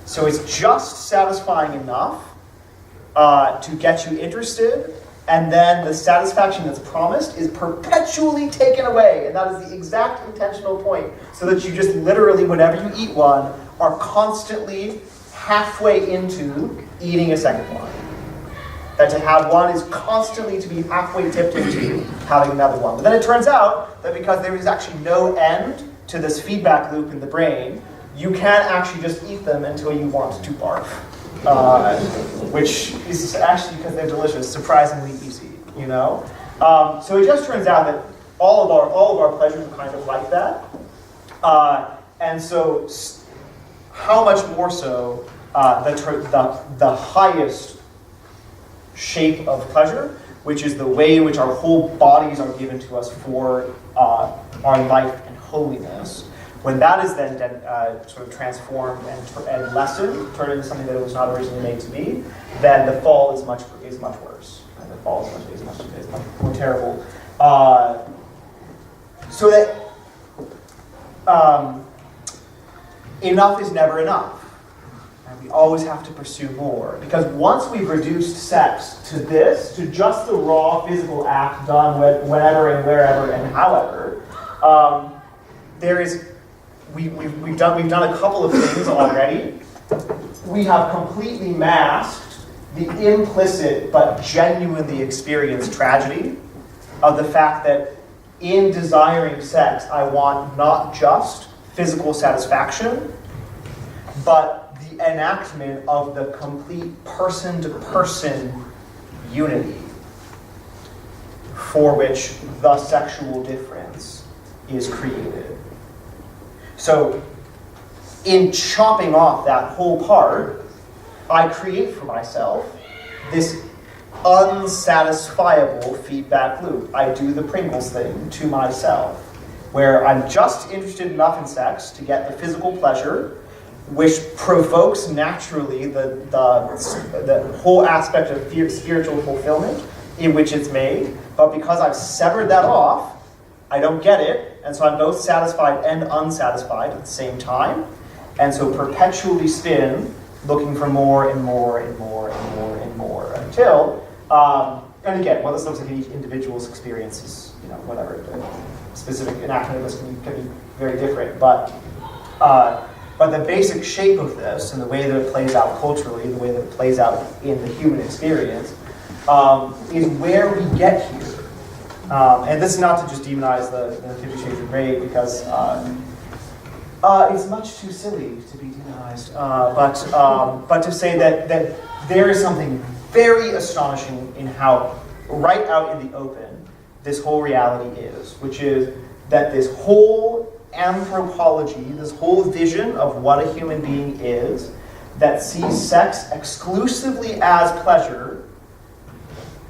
So it's just satisfying enough to get you interested, and then the satisfaction that's promised is perpetually taken away, and that is the exact intentional point, so that you just literally, whenever you eat one, are constantly halfway into eating a second one. That to have one is constantly to be halfway tipped into having another one. But then it turns out that because there is actually no end to this feedback loop in the brain, you can actually just eat them until you want to barf. Which is actually, because they're delicious, surprisingly easy, you know? So it just turns out that all of our pleasures are kind of like that. And so how much more so the highest shape of pleasure, which is the way in which our whole bodies are given to us for our life and holiness, When that is then sort of transformed and lessened, turned into something that it was not originally made to be, then the fall is much worse. And the fall is much more terrible. So that enough is never enough. And we always have to pursue more. Because once we've reduced sex to just the raw physical act done whenever and wherever and however, we've done a couple of things already. We have completely masked the implicit but genuinely experienced tragedy of the fact that in desiring sex, I want not just physical satisfaction, but the enactment of the complete person-to-person unity for which the sexual difference is created. So, in chopping off that whole part, I create for myself this unsatisfiable feedback loop. I do the Pringles thing to myself, where I'm just interested enough in sex to get the physical pleasure, which provokes naturally the whole aspect of spiritual fulfillment in which it's made. But because I've severed that off, I don't get it, and so I'm both satisfied and unsatisfied at the same time, and so perpetually spin, looking for more and more and more and more and more until, and again, what this looks like in each individual's experience is, whatever, the specific enactment of this can be very different, but the basic shape of this and the way that it plays out culturally, the way that it plays out in the human experience, is where we get here. And this is not to just demonize the 50 Shades of Grey, because it's much too silly to be demonized. But to say that there is something very astonishing in how, right out in the open, this whole reality is, which is that this whole anthropology, this whole vision of what a human being is, that sees sex exclusively as pleasure,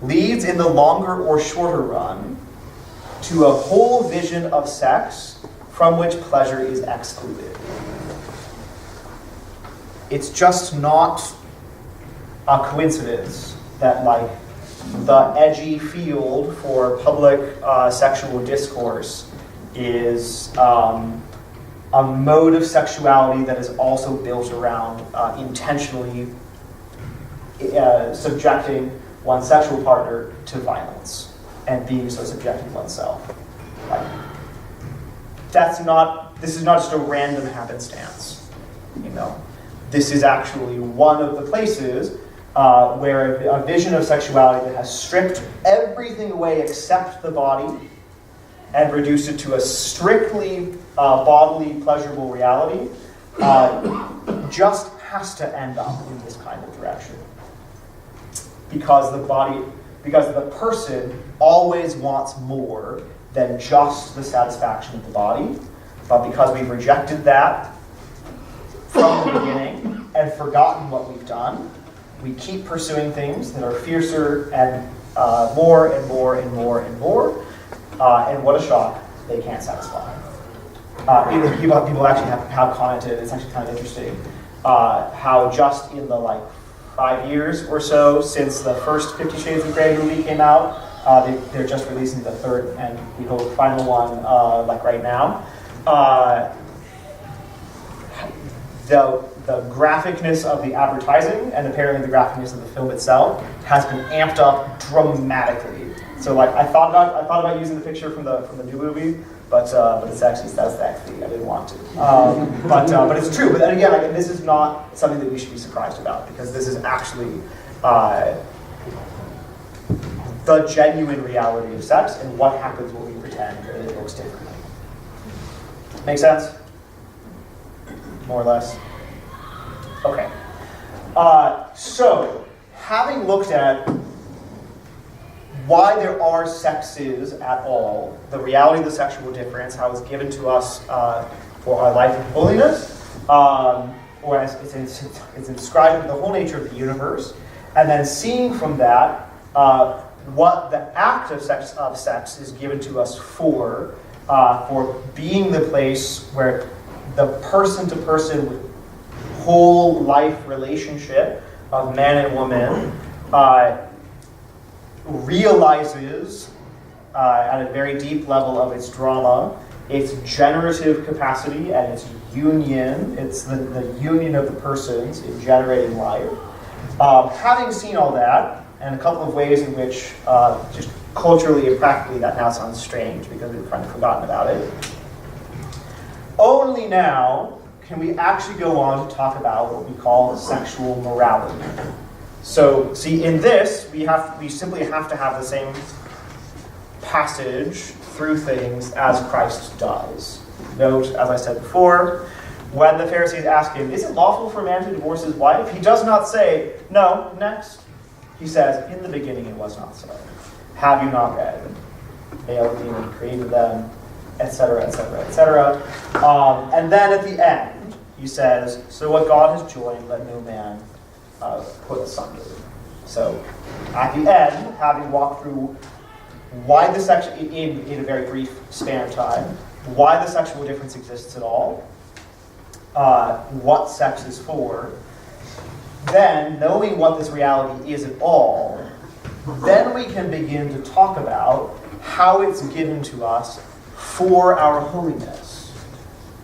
leads in the longer or shorter run to a whole vision of sex from which pleasure is excluded. It's just not a coincidence that, the edgy field for public sexual discourse is a mode of sexuality that is also built around intentionally subjecting one's sexual partner to violence and being so subjecting oneself. This is not just a random happenstance. This is actually one of the places where a vision of sexuality that has stripped everything away except the body and reduced it to a strictly bodily pleasurable reality just has to end up in this kind of direction. Because the person always wants more than just the satisfaction of the body, but because we've rejected that from the beginning and forgotten what we've done, we keep pursuing things that are fiercer and more and more and more and more, and what a shock, they can't satisfy. People actually have commented, it's actually kind of interesting, how just in the 5 years or so since the first 50 Shades of Grey movie came out, they're just releasing the third and we hope final one right now. The graphicness of the advertising and apparently the graphicness of the film itself has been amped up dramatically. So I thought about using the picture from the new movie, but it's actually I didn't want to. But it's true. But then again, this is not something that we should be surprised about, because this is actually the genuine reality of sex and what happens when we pretend that it looks differently. Make sense? More or less. Okay. So, having looked at why there are sexes at all, the reality of the sexual difference, how it's given to us for our life in holiness, or as it's inscribed in the whole nature of the universe, and then seeing from that what the act of sex is given to us for being the place where the person-to-person whole life relationship of man and woman realizes at a very deep level of its drama, its generative capacity and its union. It's the union of the persons in generating life. Having seen all that, and a couple of ways in which, just culturally and practically, that now sounds strange because we've kind of forgotten about it. Only now can we actually go on to talk about what we call sexual morality. So, see, in this, we simply have to have the same passage through things as Christ does. Note, as I said before, when the Pharisees ask him, is it lawful for a man to divorce his wife? He does not say, no, next. He says, in the beginning it was not so. Have you not read? Male and female created them, etc., etc., etc. And then at the end, he says, so what God has joined, let no man put asunder. So at the end, having walked through why the sexual, in a very brief span of time, why the sexual difference exists at all, what sex is for, then knowing what this reality is at all, then we can begin to talk about how it's given to us for our holiness.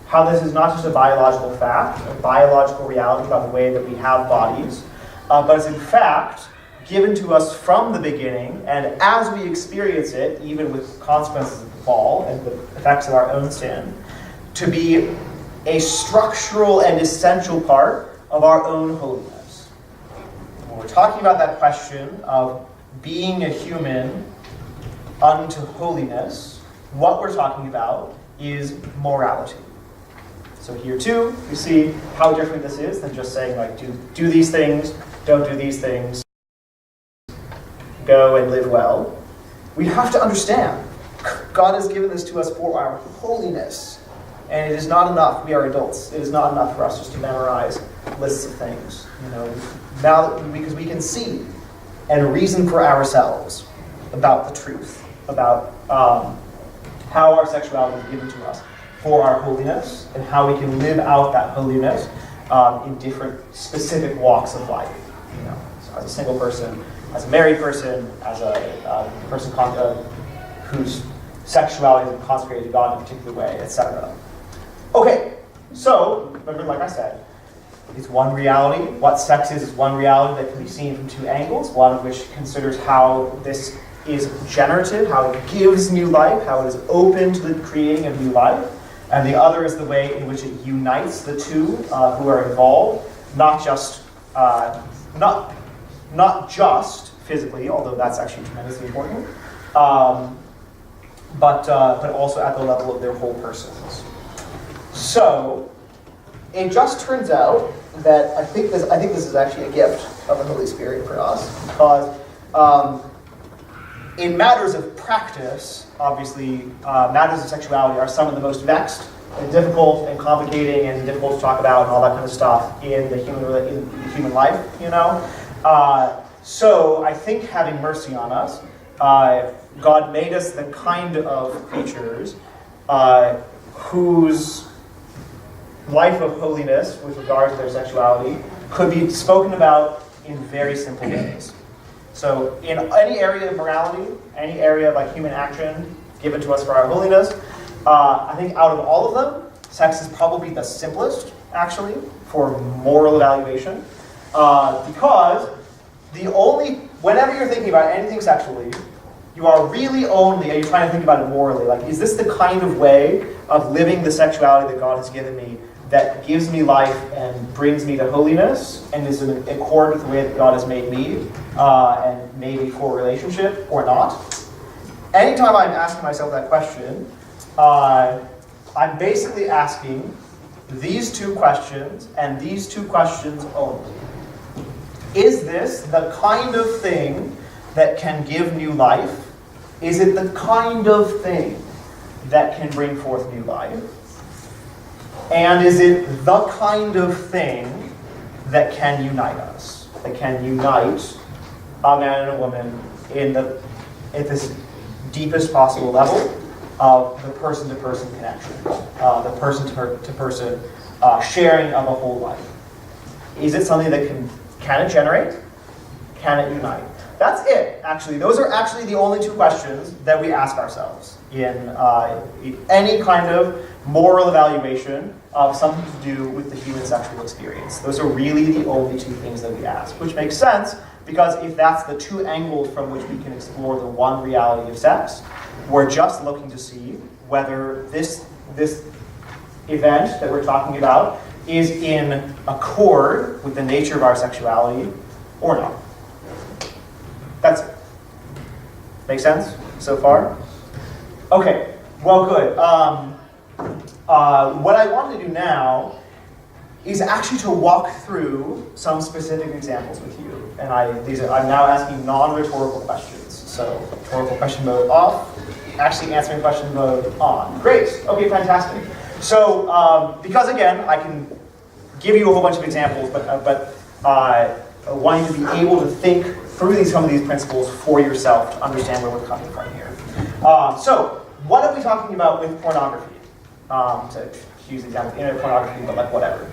How this is not just a biological fact, a biological reality about the way that we have bodies, but it's in fact given to us from the beginning, and as we experience it, even with consequences of the fall and the effects of our own sin, to be a structural and essential part of our own holiness. When we're talking about that question of being a human unto holiness, what we're talking about is morality. So here too, you see how different this is than just saying, like, do these things, don't do these things, go and live well. We have to understand, God has given this to us for our holiness. And it is not enough, we are adults, it is not enough for us just to memorize lists of things. Now because we can see and reason for ourselves about the truth, about how our sexuality is given to us for our holiness, and how we can live out that holiness in different specific walks of life. So as a single person, as a married person, as a person whose sexuality is consecrated to God in a particular way, etc. Okay, so remember, like I said, it's one reality. What sex is one reality that can be seen from two angles. One of which considers how this is generative, how it gives new life, how it is open to the creating of new life. And the other is the way in which it unites the two who are involved, not just physically, although that's actually tremendously important, but also at the level of their whole persons. So it just turns out that I think this is actually a gift of the Holy Spirit for us, because in matters of practice, obviously, matters of sexuality are some of the most vexed and difficult and complicating and difficult to talk about and all that kind of stuff in the human life, So I think, having mercy on us, God made us the kind of creatures whose life of holiness with regard to their sexuality could be spoken about in very simple ways. So in any area of morality, any area of human action given to us for our holiness, I think out of all of them, sex is probably the simplest, actually, for moral evaluation. Because whenever you're thinking about anything sexually, you are really only, and you're trying to think about it morally, is this the kind of way of living the sexuality that God has given me that gives me life and brings me to holiness and is in accord with the way that God has made me and made me for a relationship, or not? Anytime I'm asking myself that question, I'm basically asking these two questions and these two questions only. Is this the kind of thing that can give new life? Is it the kind of thing that can bring forth new life? And is it the kind of thing that can unite us? That can unite a man and a woman at this deepest possible level? of the person-to-person connection, the person-to-person sharing of a whole life. Is it something that can it generate? Can it unite? That's it, actually. Those are actually the only two questions that we ask ourselves in any kind of moral evaluation of something to do with the human sexual experience. Those are really the only two things that we ask, which makes sense because if that's the two angles from which we can explore the one reality of sex, we're just looking to see whether this event that we're talking about is in accord with the nature of our sexuality or not. That's it. Make sense so far? Okay, well, good. What I want to do now is actually to walk through some specific examples with you. And I'm now asking non-rhetorical questions. So rhetorical question mode off, actually answering question mode on. Great, okay, fantastic. So, because again, I can give you a whole bunch of examples, but wanting to be able to think through some of these principles for yourself to understand where we're coming from here. So, what are we talking about with pornography? To use the example of internet pornography, but like whatever,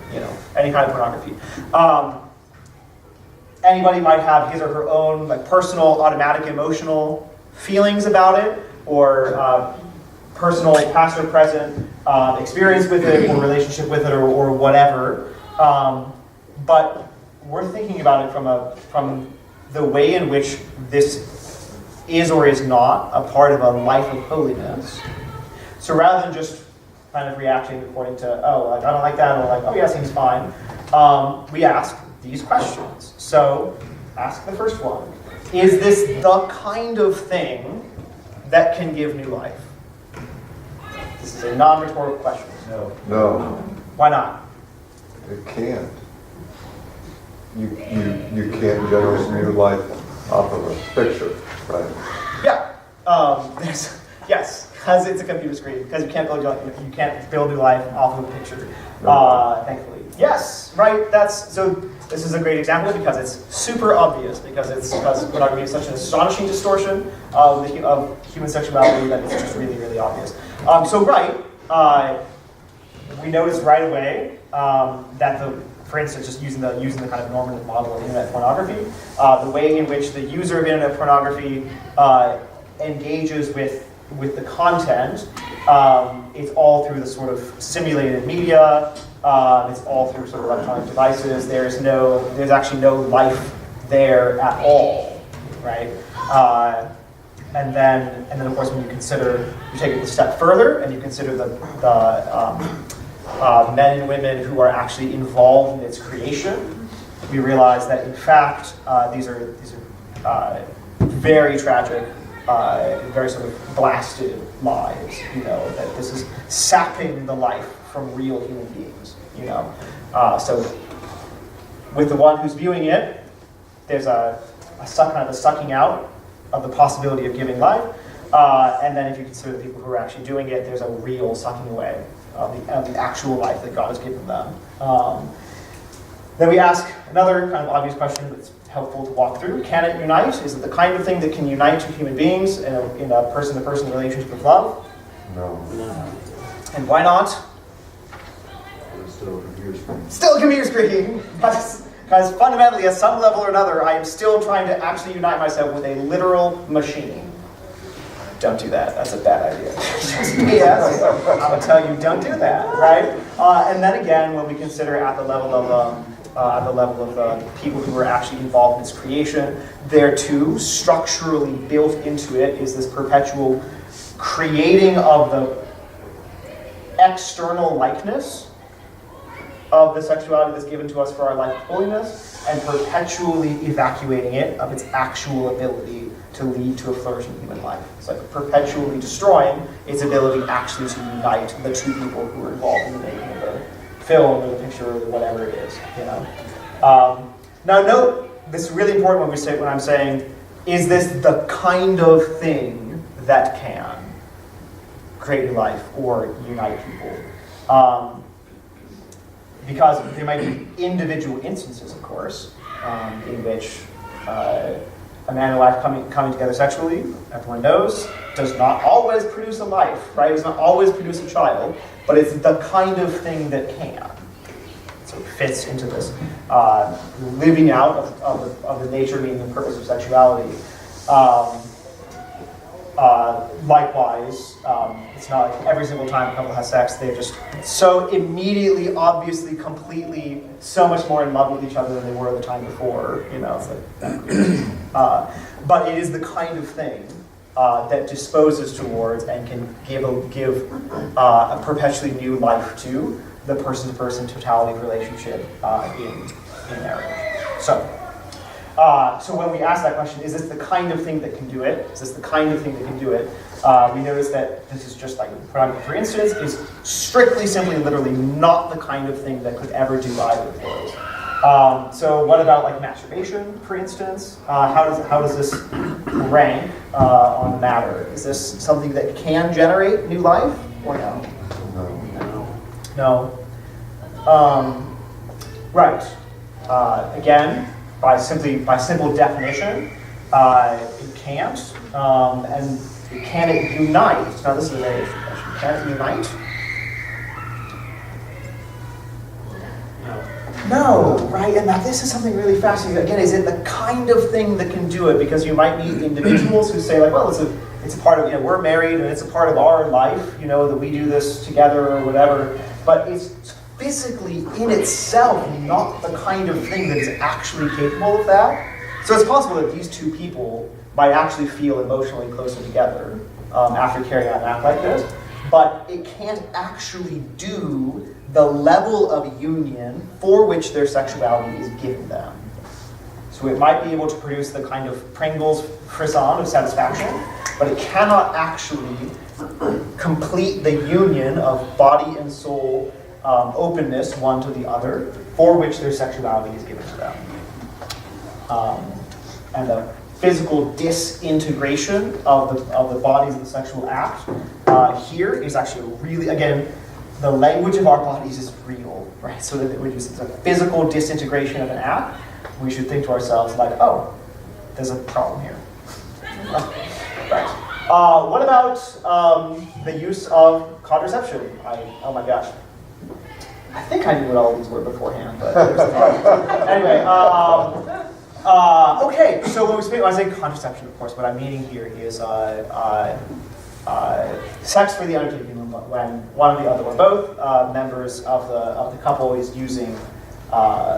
any kind of pornography. Anybody might have his or her own like personal, automatic, emotional feelings about it, or personal, past or present experience with it, or relationship with it, or whatever. But we're thinking about it from the way in which this is or is not a part of a life of holiness. So rather than just kind of reacting according to, oh, I don't like that, or like, oh yeah, seems fine, we ask these questions. So ask the first one. Is this the kind of thing that can give new life? This is a non-rhetorical question. No, Why not? it can't. You can't generate new life off of a picture, right? Yeah. Yes, because it's a computer screen. Because you can't build new life off of a picture. Thankfully, yes, right. This is a great example because it's super obvious. Because pornography is such an astonishing distortion of human sexuality that it's just really, really obvious. We notice right away that for instance, just using the kind of normative model of internet pornography, the way in which the user of internet pornography engages with the content, it's all through the sort of simulated media. It's all through sort of electronic devices. There's actually no life there at all, right? And then of course when you take it a step further and you consider the men and women who are actually involved in its creation, we realize that in fact these are very tragic, very sort of blasted lives. That this is sapping the life from real human beings. So with the one who's viewing it, there's a sucking out of the possibility of giving life, and then if you consider the people who are actually doing it, there's a real sucking away of the actual life that God has given them. Then we ask another kind of obvious question that's helpful to walk through. Can it unite? Is it the kind of thing that can unite two human beings in a person-to-person relationship of love? No. And why not? It's still a computer screen. Still a computer screen! Because fundamentally, at some level or another, I am still trying to actually unite myself with a literal machine. Don't do that. That's a bad idea. Yes, I'm going to tell you, don't do that, right? And then again, when we consider at the level of the people who are actually involved in its creation, there too, structurally built into it, is this perpetual creating of the external likeness of the sexuality that's given to us for our life of holiness, and perpetually evacuating it of its actual ability to lead to a flourishing human life. It's like perpetually destroying its ability actually to unite the two people who are involved in the making of the film or the picture or whatever it is. Now note, this is really important when I'm saying, is this the kind of thing that can create new life or unite people? Because there might be individual instances, of course, in which a man and wife coming together sexually, everyone knows, does not always produce a life, right? It does not always produce a child, but it's the kind of thing that can. So it fits into this living out of the nature, meaning the purpose of sexuality. Likewise, it's not like every single time a couple has sex, they're just so immediately, obviously, completely, so much more in love with each other than they were the time before. It's like, but it is the kind of thing that disposes towards and can give a perpetually new life to the person-to-person totality relationship in marriage. So when we ask that question, is this the kind of thing that can do it? Is this the kind of thing that can do it? We notice that this is just like pornography, for instance, is strictly, simply, literally not the kind of thing that could ever do either of those. So what about like masturbation, for instance? How does this rank on the matter? Is this something that can generate new life or no? No. Right. Again, by simple definition, it can't. And can it unite? Now this is a very interesting question. Can it unite? No, right? And now this is something really fascinating. Again, is it the kind of thing that can do it? Because you might meet individuals who say, like, well, it's a part of, we're married and it's a part of our life, that we do this together or whatever. But it's physically in itself not the kind of thing that is actually capable of that. So it's possible that these two people might actually feel emotionally closer together after carrying out an act like this, but it can't actually do the level of union for which their sexuality is giving them. So it might be able to produce the kind of Pringles frisson of satisfaction, but it cannot actually complete the union of body and soul openness one to the other for which their sexuality is given to them. And the physical disintegration of the bodies of the sexual act here is actually really, again, the language of our bodies is real, right? So that when it's a physical disintegration of an act, we should think to ourselves like, oh, there's a problem here. Right. What about the use of contraception? Oh my gosh. I think I knew what all these were beforehand, but anyway. Okay, so when I say contraception, of course, what I'm meaning here is sex for the undertaking when one of the other or both members of the couple is using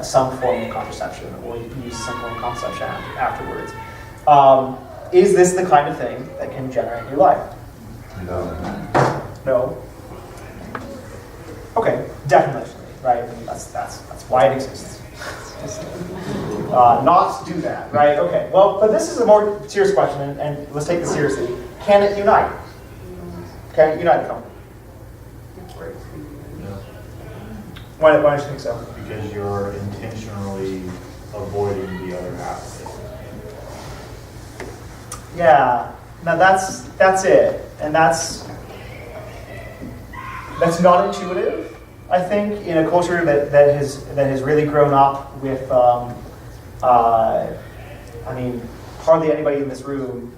some form of contraception or use some form of contraception afterwards. Is this the kind of thing that can generate new life? No. Okay, definitely, right? I mean, that's why it exists. Not do that, right? Okay, well, but this is a more serious question, and let's take this seriously. Can it unite? Can it unite the couple? Why do you think so? Because you're intentionally avoiding the other half. Yeah, now that's it, and that's not intuitive. I think in a culture that has really grown up with, hardly anybody in this room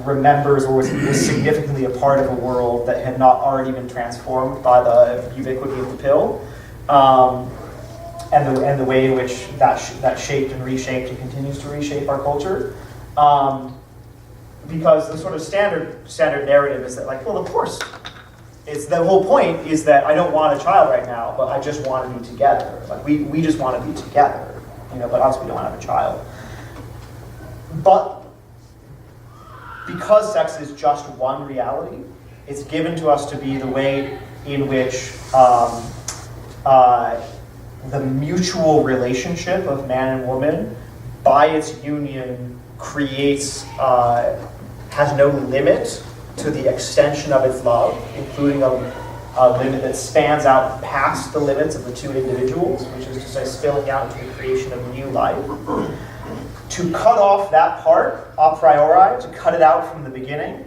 remembers or was significantly a part of a world that had not already been transformed by the ubiquity of the pill, and the way in which that shaped and reshaped and continues to reshape our culture. Because the sort of standard narrative is that, like, well, of course, it's the whole point is that I don't want a child right now, but I just want to be together. Like we just want to be together, but obviously we don't have a child. But because sex is just one reality, it's given to us to be the way in which the mutual relationship of man and woman, by its union, creates has no limit to the extension of its love, including a limit that spans out past the limits of the two individuals, which is to say spilling out into the creation of new life. To cut off that part a priori, to cut it out from the beginning,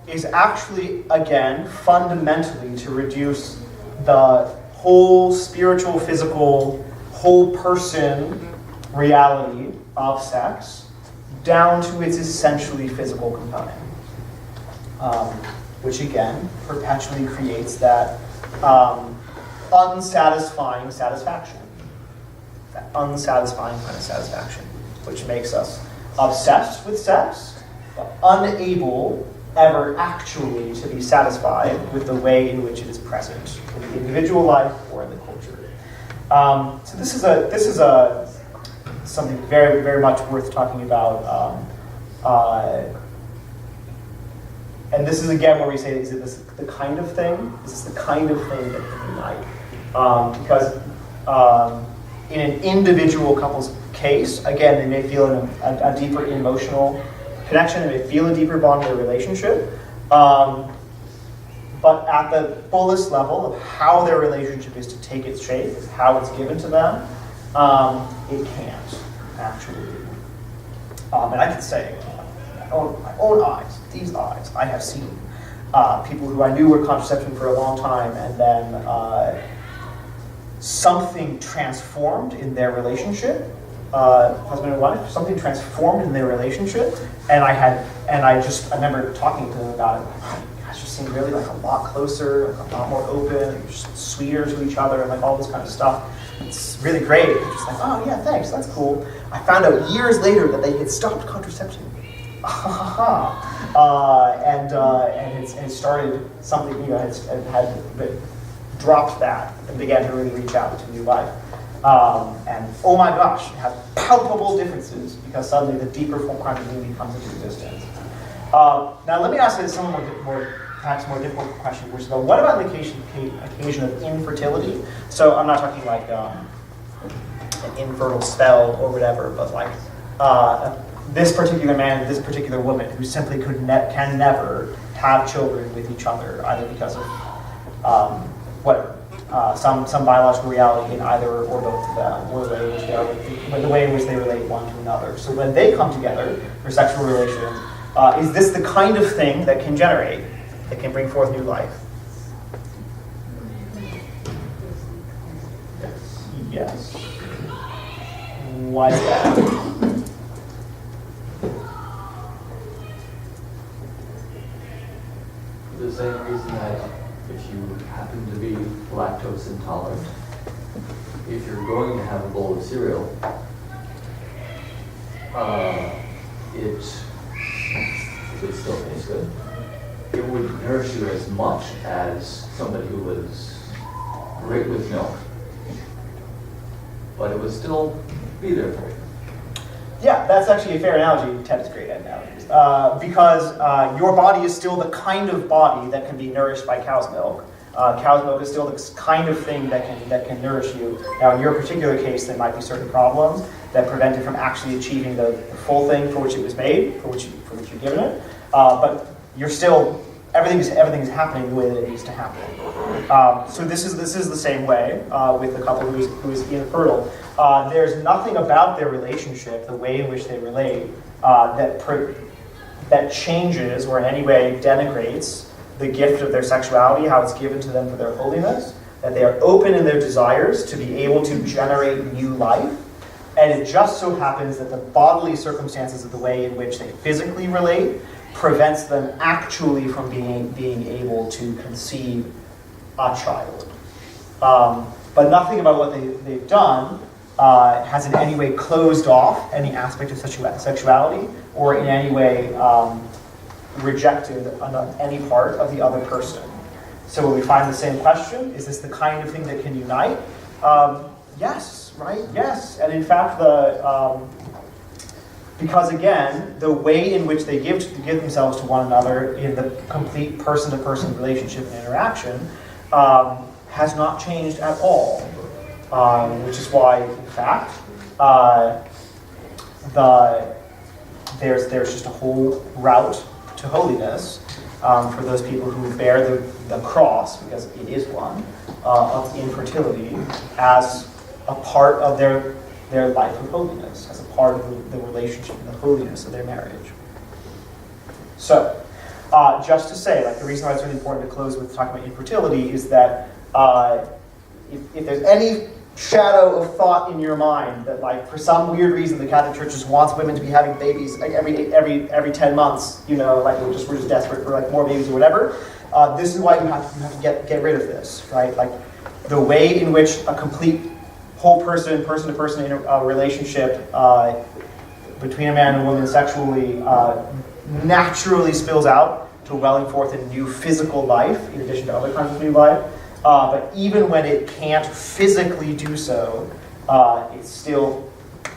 is actually, again, fundamentally to reduce the whole spiritual, physical, whole person reality of sex down to its essentially physical component, which again perpetually creates that unsatisfying satisfaction. That unsatisfying kind of satisfaction, which makes us obsessed with sex, but unable ever actually to be satisfied with the way in which it is present in the individual life or in the culture. So this is something very, very much worth talking about. And this is again where we say, is it this the kind of thing? Is this the kind of thing that can unite? Because in an individual couple's case, again, they may feel a deeper emotional connection, they may feel a deeper bond in their relationship. But at the fullest level of how their relationship is to take its shape, how it's given to them, it can't, actually. And I can say, my own eyes, these eyes, I have seen people who I knew were contraception for a long time, and then something transformed in their relationship, husband and wife, something transformed in their relationship, and I remember talking to them about it. Gosh, you seem really like a lot closer, like a lot more open, just sweeter to each other, and like all this kind of stuff. It's really great. I'm just like, oh yeah, thanks, that's cool. I found out years later that they had stopped contraception. And it started something, had dropped that and began to really reach out to new life. And oh my gosh, it had palpable differences because suddenly the deeper form kind of unity comes into existence. Now let me ask you some perhaps more difficult question, which is, what about the occasion of infertility? So I'm not talking like an infertile spell or whatever, but like this particular man, this particular woman who simply can never have children with each other, either because of whatever, some biological reality in either or both of them, or the way in which they relate one to another. So when they come together for sexual relations, is this the kind of thing that can generate, that can bring forth new life? Yes. Why is that? For the same reason that if you happen to be lactose intolerant, if you're going to have a bowl of cereal, it would still taste good. It wouldn't nourish you as much as somebody who was great with milk, but it would still be there for you. Yeah, that's actually a fair analogy. Ted is great at analogies. Because your body is still the kind of body that can be nourished by cow's milk. Cow's milk is still the kind of thing that can nourish you. Now, in your particular case, there might be certain problems that prevent it from actually achieving the full thing for which it was made, for which you've given it. But you're still, everything is happening the way that it needs to happen. So this is the same way with the couple who is infertile. There's nothing about their relationship, the way in which they relate, that changes or in any way denigrates the gift of their sexuality, how it's given to them for their holiness, that they are open in their desires to be able to generate new life. And it just so happens that the bodily circumstances of the way in which they physically relate prevents them actually from being able to conceive a child. But nothing about what they've done has in any way closed off any aspect of sexuality or in any way rejected any part of the other person. So when we find the same question, is this the kind of thing that can unite? Yes, right? Yes. And in fact, because again, the way in which they give themselves to one another in the complete person-to-person relationship and interaction has not changed at all. Which is why, in fact, there's just a whole route to holiness for those people who bear the cross, because it is one, of infertility as a part of their life of holiness, as a part of the relationship and the holiness of their marriage. So, just to say, like the reason why it's really important to close with talking about infertility is that if there's any shadow of thought in your mind that, like, for some weird reason, the Catholic Church just wants women to be having babies like every 10 months, you know, like we're just desperate for like more babies or whatever. This is why you have to get rid of this, right? Like the way in which a complete whole person-to-person relationship between a man and a woman sexually naturally spills out to welling forth a new physical life, in addition to other kinds of new life. But even when it can't physically do so, it's still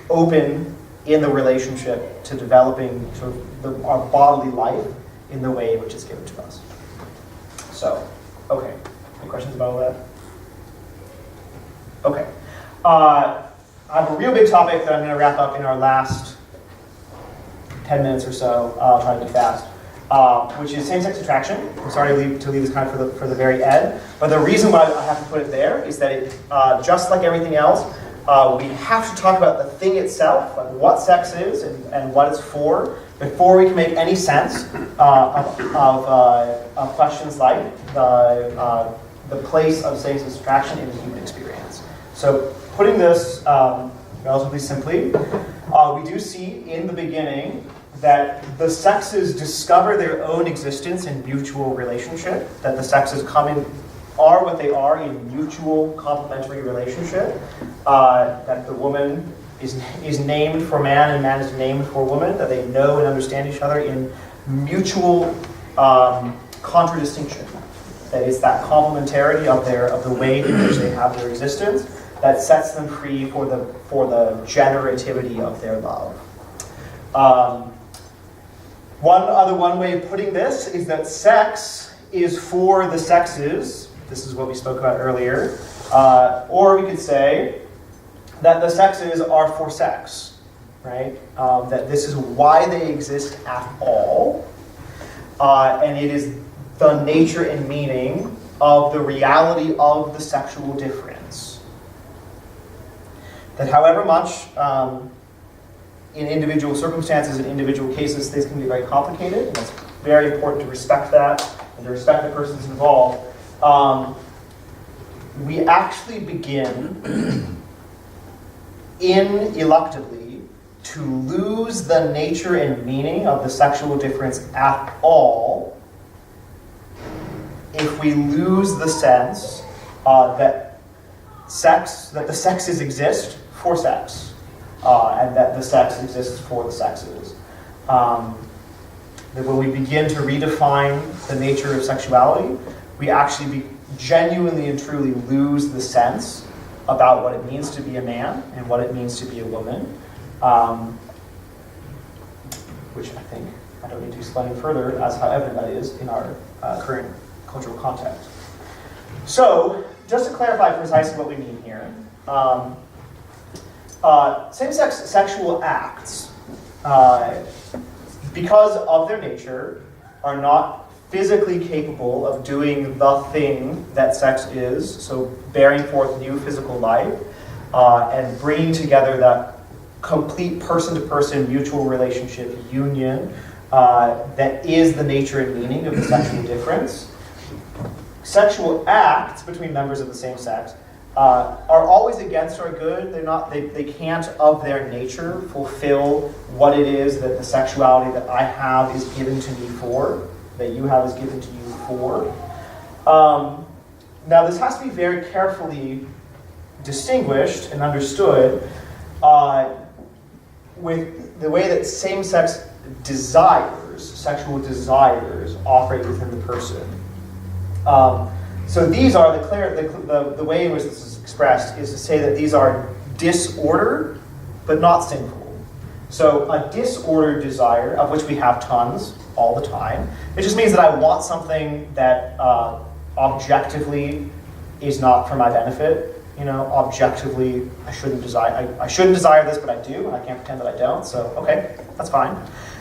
open in the relationship to developing sort of our bodily life in the way in which it's given to us. So, okay. Any questions about all that? Okay. I have a real big topic that I'm going to wrap up in our last 10 minutes or so. I'll try to be fast. Which is same-sex attraction. I'm sorry to leave this kind of for the very end, but the reason why I have to put it there is that it, just like everything else, we have to talk about the thing itself, like what sex is and what it's for, before we can make any sense of questions like the place of same-sex attraction in the human experience. So putting this relatively simply, we do see in the beginning that the sexes discover their own existence in mutual relationship, that the sexes are what they are in mutual complementary relationship, that the woman is named for man and man is named for woman, that they know and understand each other in mutual contradistinction. That is that complementarity of the way in which they have their existence that sets them free for the generativity of their love. One way of putting this is that sex is for the sexes. This is what we spoke about earlier. Or we could say that the sexes are for sex, right? That this is why they exist at all. And it is the nature and meaning of the reality of the sexual difference. That however much in individual circumstances and individual cases, things can be very complicated, and it's very important to respect that and to respect the persons involved. We actually begin ineluctably to lose the nature and meaning of the sexual difference at all if we lose the sense that the sexes exist for sex. And that the sex exists for the sexes. That when we begin to redefine the nature of sexuality, we actually genuinely and truly lose the sense about what it means to be a man and what it means to be a woman, which I don't need to explain further as how evident that is in our current cultural context. So, just to clarify precisely what we mean here, same-sex sexual acts, because of their nature, are not physically capable of doing the thing that sex is, so bearing forth new physical life, and bringing together that complete person-to-person mutual relationship union that is the nature and meaning of the sexual difference. Sexual acts between members of the same sex are always against our good. They can't of their nature fulfill what it is that the sexuality that I have is given to me for, that you have is given to you for. Now this has to be very carefully distinguished and understood with the way that same-sex sexual desires, operate within the person. So these are the way in which this is expressed is to say that these are disordered, but not sinful. So a disordered desire, of which we have tons all the time, it just means that I want something that objectively is not for my benefit. You know, objectively, I shouldn't desire this, but I do, and I can't pretend that I don't. So okay, that's fine.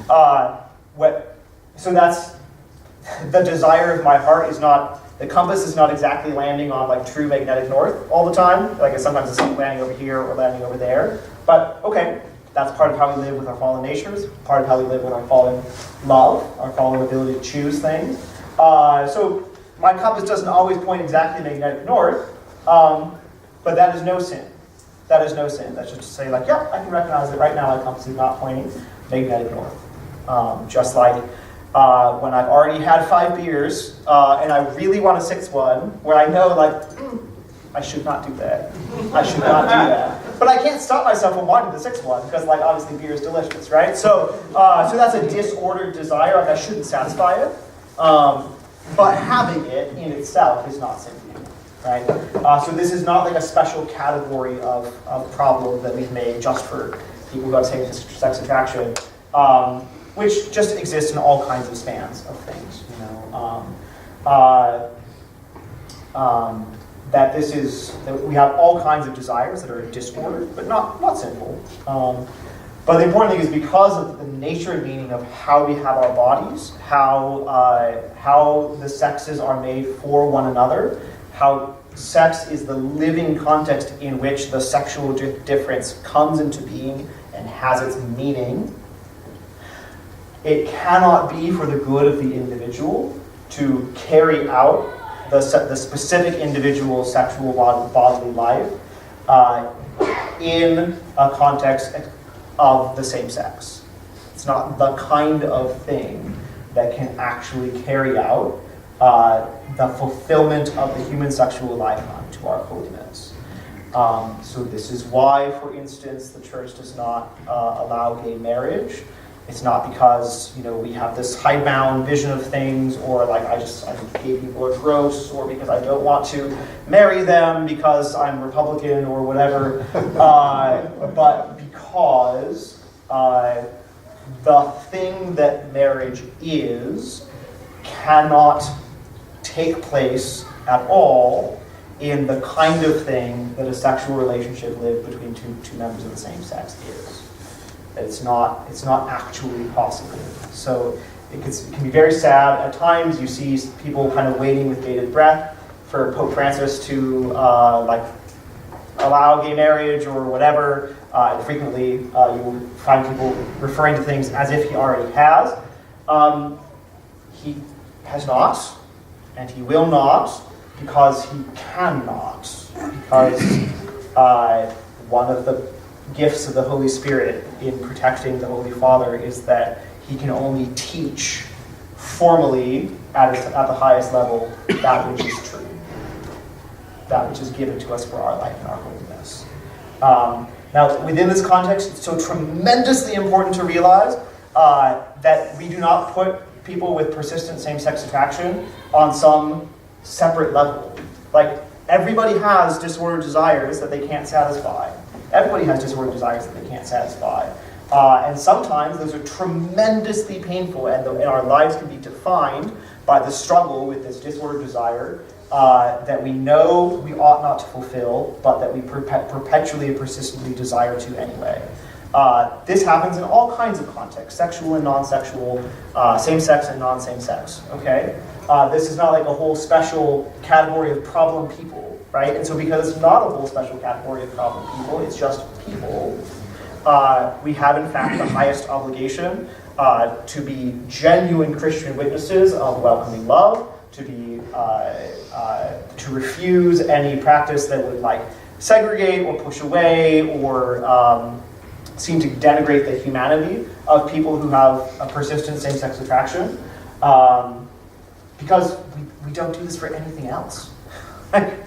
So that's the desire of my heart is not. The compass is not exactly landing on like true magnetic north all the time. Like sometimes it's landing over here or landing over there. But okay, that's part of how we live with our fallen natures, part of how we live with our fallen love, our fallen ability to choose things. So my compass doesn't always point exactly magnetic north, but that is no sin. that is no sin. That's just to say, like, yeah, I can recognize that right now my compass is not pointing magnetic north. Just like when I've already had 5 beers and I really want a 6th one, where I know, like, I should not do that. I should not do that. But I can't stop myself from wanting the 6th one because, like, obviously beer is delicious, right? So that's a disordered desire. Like, I shouldn't satisfy it. But having it in itself is not sinful, right? So this is not like a special category of problem that we've made just for people who have same-sex attraction, which just exists in all kinds of spans of things, you know. That we have all kinds of desires that are disordered, but not sinful. But the important thing is because of the nature and meaning of how we have our bodies, how the sexes are made for one another, how sex is the living context in which the sexual difference comes into being and has its meaning, it cannot be for the good of the individual to carry out the specific individual sexual bodily life in a context of the same sex. It's not the kind of thing that can actually carry out the fulfillment of the human sexual life unto our holiness. So this is why, for instance, the church does not allow gay marriage. It's not because, you know, we have this hidebound vision of things, or like I think gay people are gross, or because I don't want to marry them because I'm Republican or whatever, but because the thing that marriage is cannot take place at all in the kind of thing that a sexual relationship lived between two members of the same sex is. It's not actually possible. So it can be very sad. At times you see people kind of waiting with bated breath for Pope Francis to allow gay marriage or whatever. And frequently you will find people referring to things as if he already has. He has not, and he will not, because he cannot. Because one of the gifts of the Holy Spirit in protecting the Holy Father is that he can only teach formally at the highest level that which is true, that which is given to us for our life and our holiness. Now, within this context, it's so tremendously important to realize that we do not put people with persistent same-sex attraction on some separate level. Like, everybody has disordered desires that they can't satisfy. Everybody has disordered desires that they can't satisfy. And sometimes those are tremendously painful, and our lives can be defined by the struggle with this disordered desire that we know we ought not to fulfill, but that we perpetually and persistently desire to anyway. This happens in all kinds of contexts, sexual and non-sexual, same-sex and non-same-sex, okay? This is not like a whole special category of problem people. Right? And so because it's not a whole special category of problem people, it's just people, we have in fact the highest obligation to be genuine Christian witnesses of welcoming love, to refuse any practice that would like segregate or push away or seem to denigrate the humanity of people who have a persistent same-sex attraction, because we don't do this for anything else.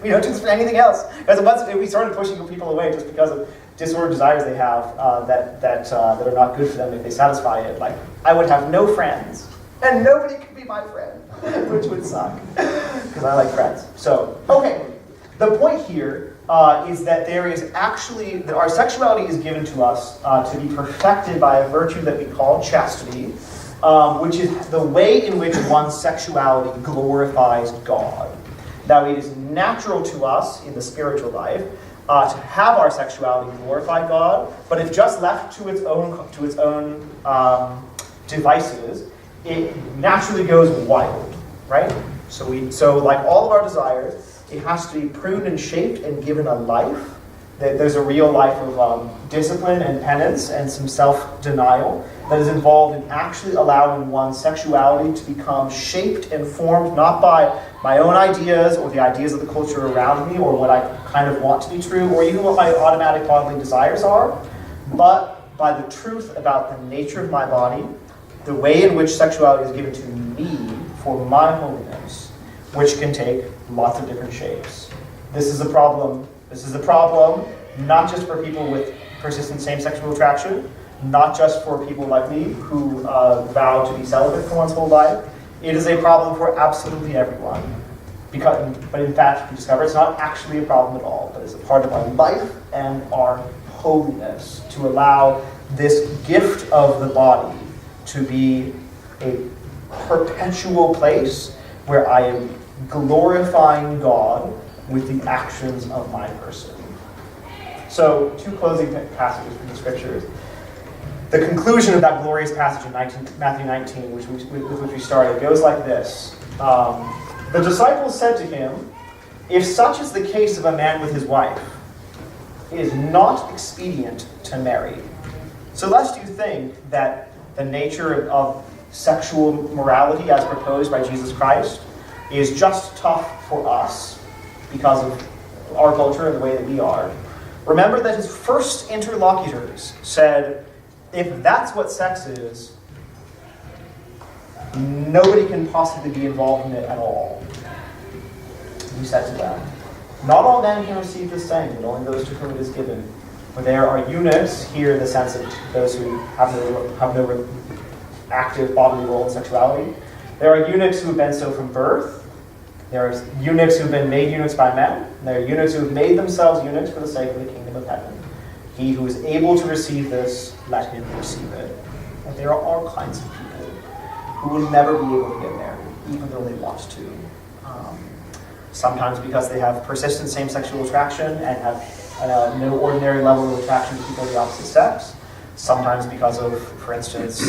We don't do this for anything else. Because once we started pushing people away just because of disordered desires they have that are not good for them if they satisfy it, like I would have no friends, and nobody could be my friend, which would suck, because I like friends. So, okay, the point here is that there is actually, that our sexuality is given to us to be perfected by a virtue that we call chastity, which is the way in which one's sexuality glorifies God. Now, it is natural to us in the spiritual life to have our sexuality glorify God, but if just left to its own devices, it naturally goes wild, right? So like all of our desires, it has to be pruned and shaped and given a life There's a real life of discipline and penance and some self-denial that is involved in actually allowing one's sexuality to become shaped and formed not by my own ideas or the ideas of the culture around me or what I kind of want to be true or even what my automatic bodily desires are, but by the truth about the nature of my body, the way in which sexuality is given to me for my holiness, which can take lots of different shapes. This is a problem. This is a problem not just for people with persistent same-sexual attraction, not just for people like me who vow to be celibate for one's whole life. It is a problem for absolutely everyone. But in fact, we discover it's not actually a problem at all, but it's a part of our life and our holiness to allow this gift of the body to be a perpetual place where I am glorifying God with the actions of my person. So, two closing passages from the scriptures. The conclusion of that glorious passage in Matthew 19, with which we started, goes like this. The disciples said to him, "If such is the case of a man with his wife, it is not expedient to marry." So lest you think that the nature of sexual morality as proposed by Jesus Christ is just tough for us because of our culture and the way that we are, remember that his first interlocutors said, if that's what sex is, nobody can possibly be involved in it at all. He said to them, not all men can receive this saying, but only those to whom it is given. For there are eunuchs, here in the sense of those who have no active bodily role in sexuality. There are eunuchs who have been so from birth. There are eunuchs who have been made eunuchs by men. And there are eunuchs who have made themselves eunuchs for the sake of the kingdom of heaven. He who is able to receive this, let him receive it. And there are all kinds of people who will never be able to get married, even though they want to. Sometimes because they have persistent same-sexual attraction and have no ordinary level of attraction to people of the opposite sex. Sometimes because of, for instance,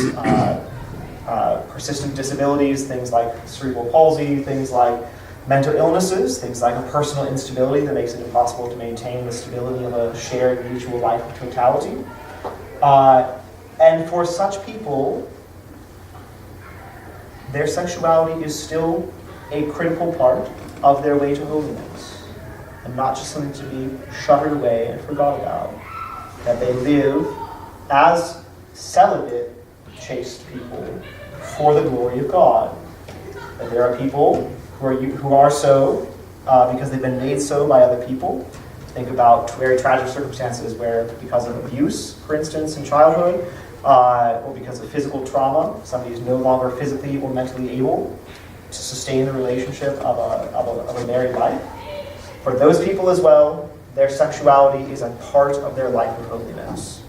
persistent disabilities, things like cerebral palsy, things like mental illnesses, things like a personal instability that makes it impossible to maintain the stability of a shared mutual life of totality. And for such people, their sexuality is still a critical part of their way to holiness, and not just something to be shuttered away and forgot about. That they live as celibate, chaste people for the glory of God. That there are people who are so because they've been made so by other people. Think about very tragic circumstances where, because of abuse, for instance, in childhood, or because of physical trauma, somebody is no longer physically or mentally able to sustain the relationship of a married life. For those people as well, their sexuality is a part of their life of holiness.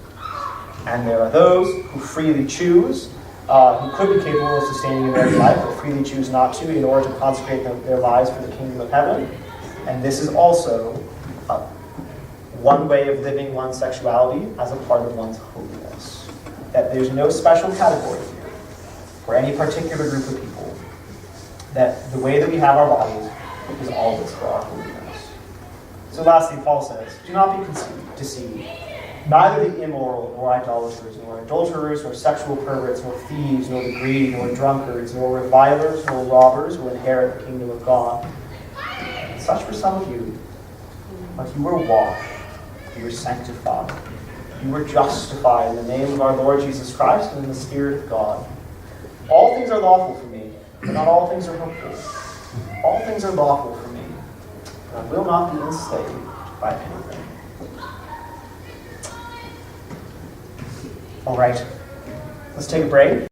And there are those who freely choose, who could be capable of sustaining a married life, but freely choose not to in order to consecrate their lives for the kingdom of heaven. And this is also one way of living one's sexuality as a part of one's holiness. That there's no special category here for any particular group of people. That the way that we have our bodies is always for our holiness. So lastly, Paul says, do not be deceived. Neither the immoral, nor idolaters, nor adulterers, nor sexual perverts, nor thieves, nor the greedy, nor drunkards, nor revilers, nor robbers will inherit the kingdom of God. Such were some of you. But you were washed, you were sanctified, you were justified in the name of our Lord Jesus Christ and in the Spirit of God. All things are lawful for me, but not all things are helpful. All things are lawful for me, but I will not be enslaved by anything. All right, let's take a break.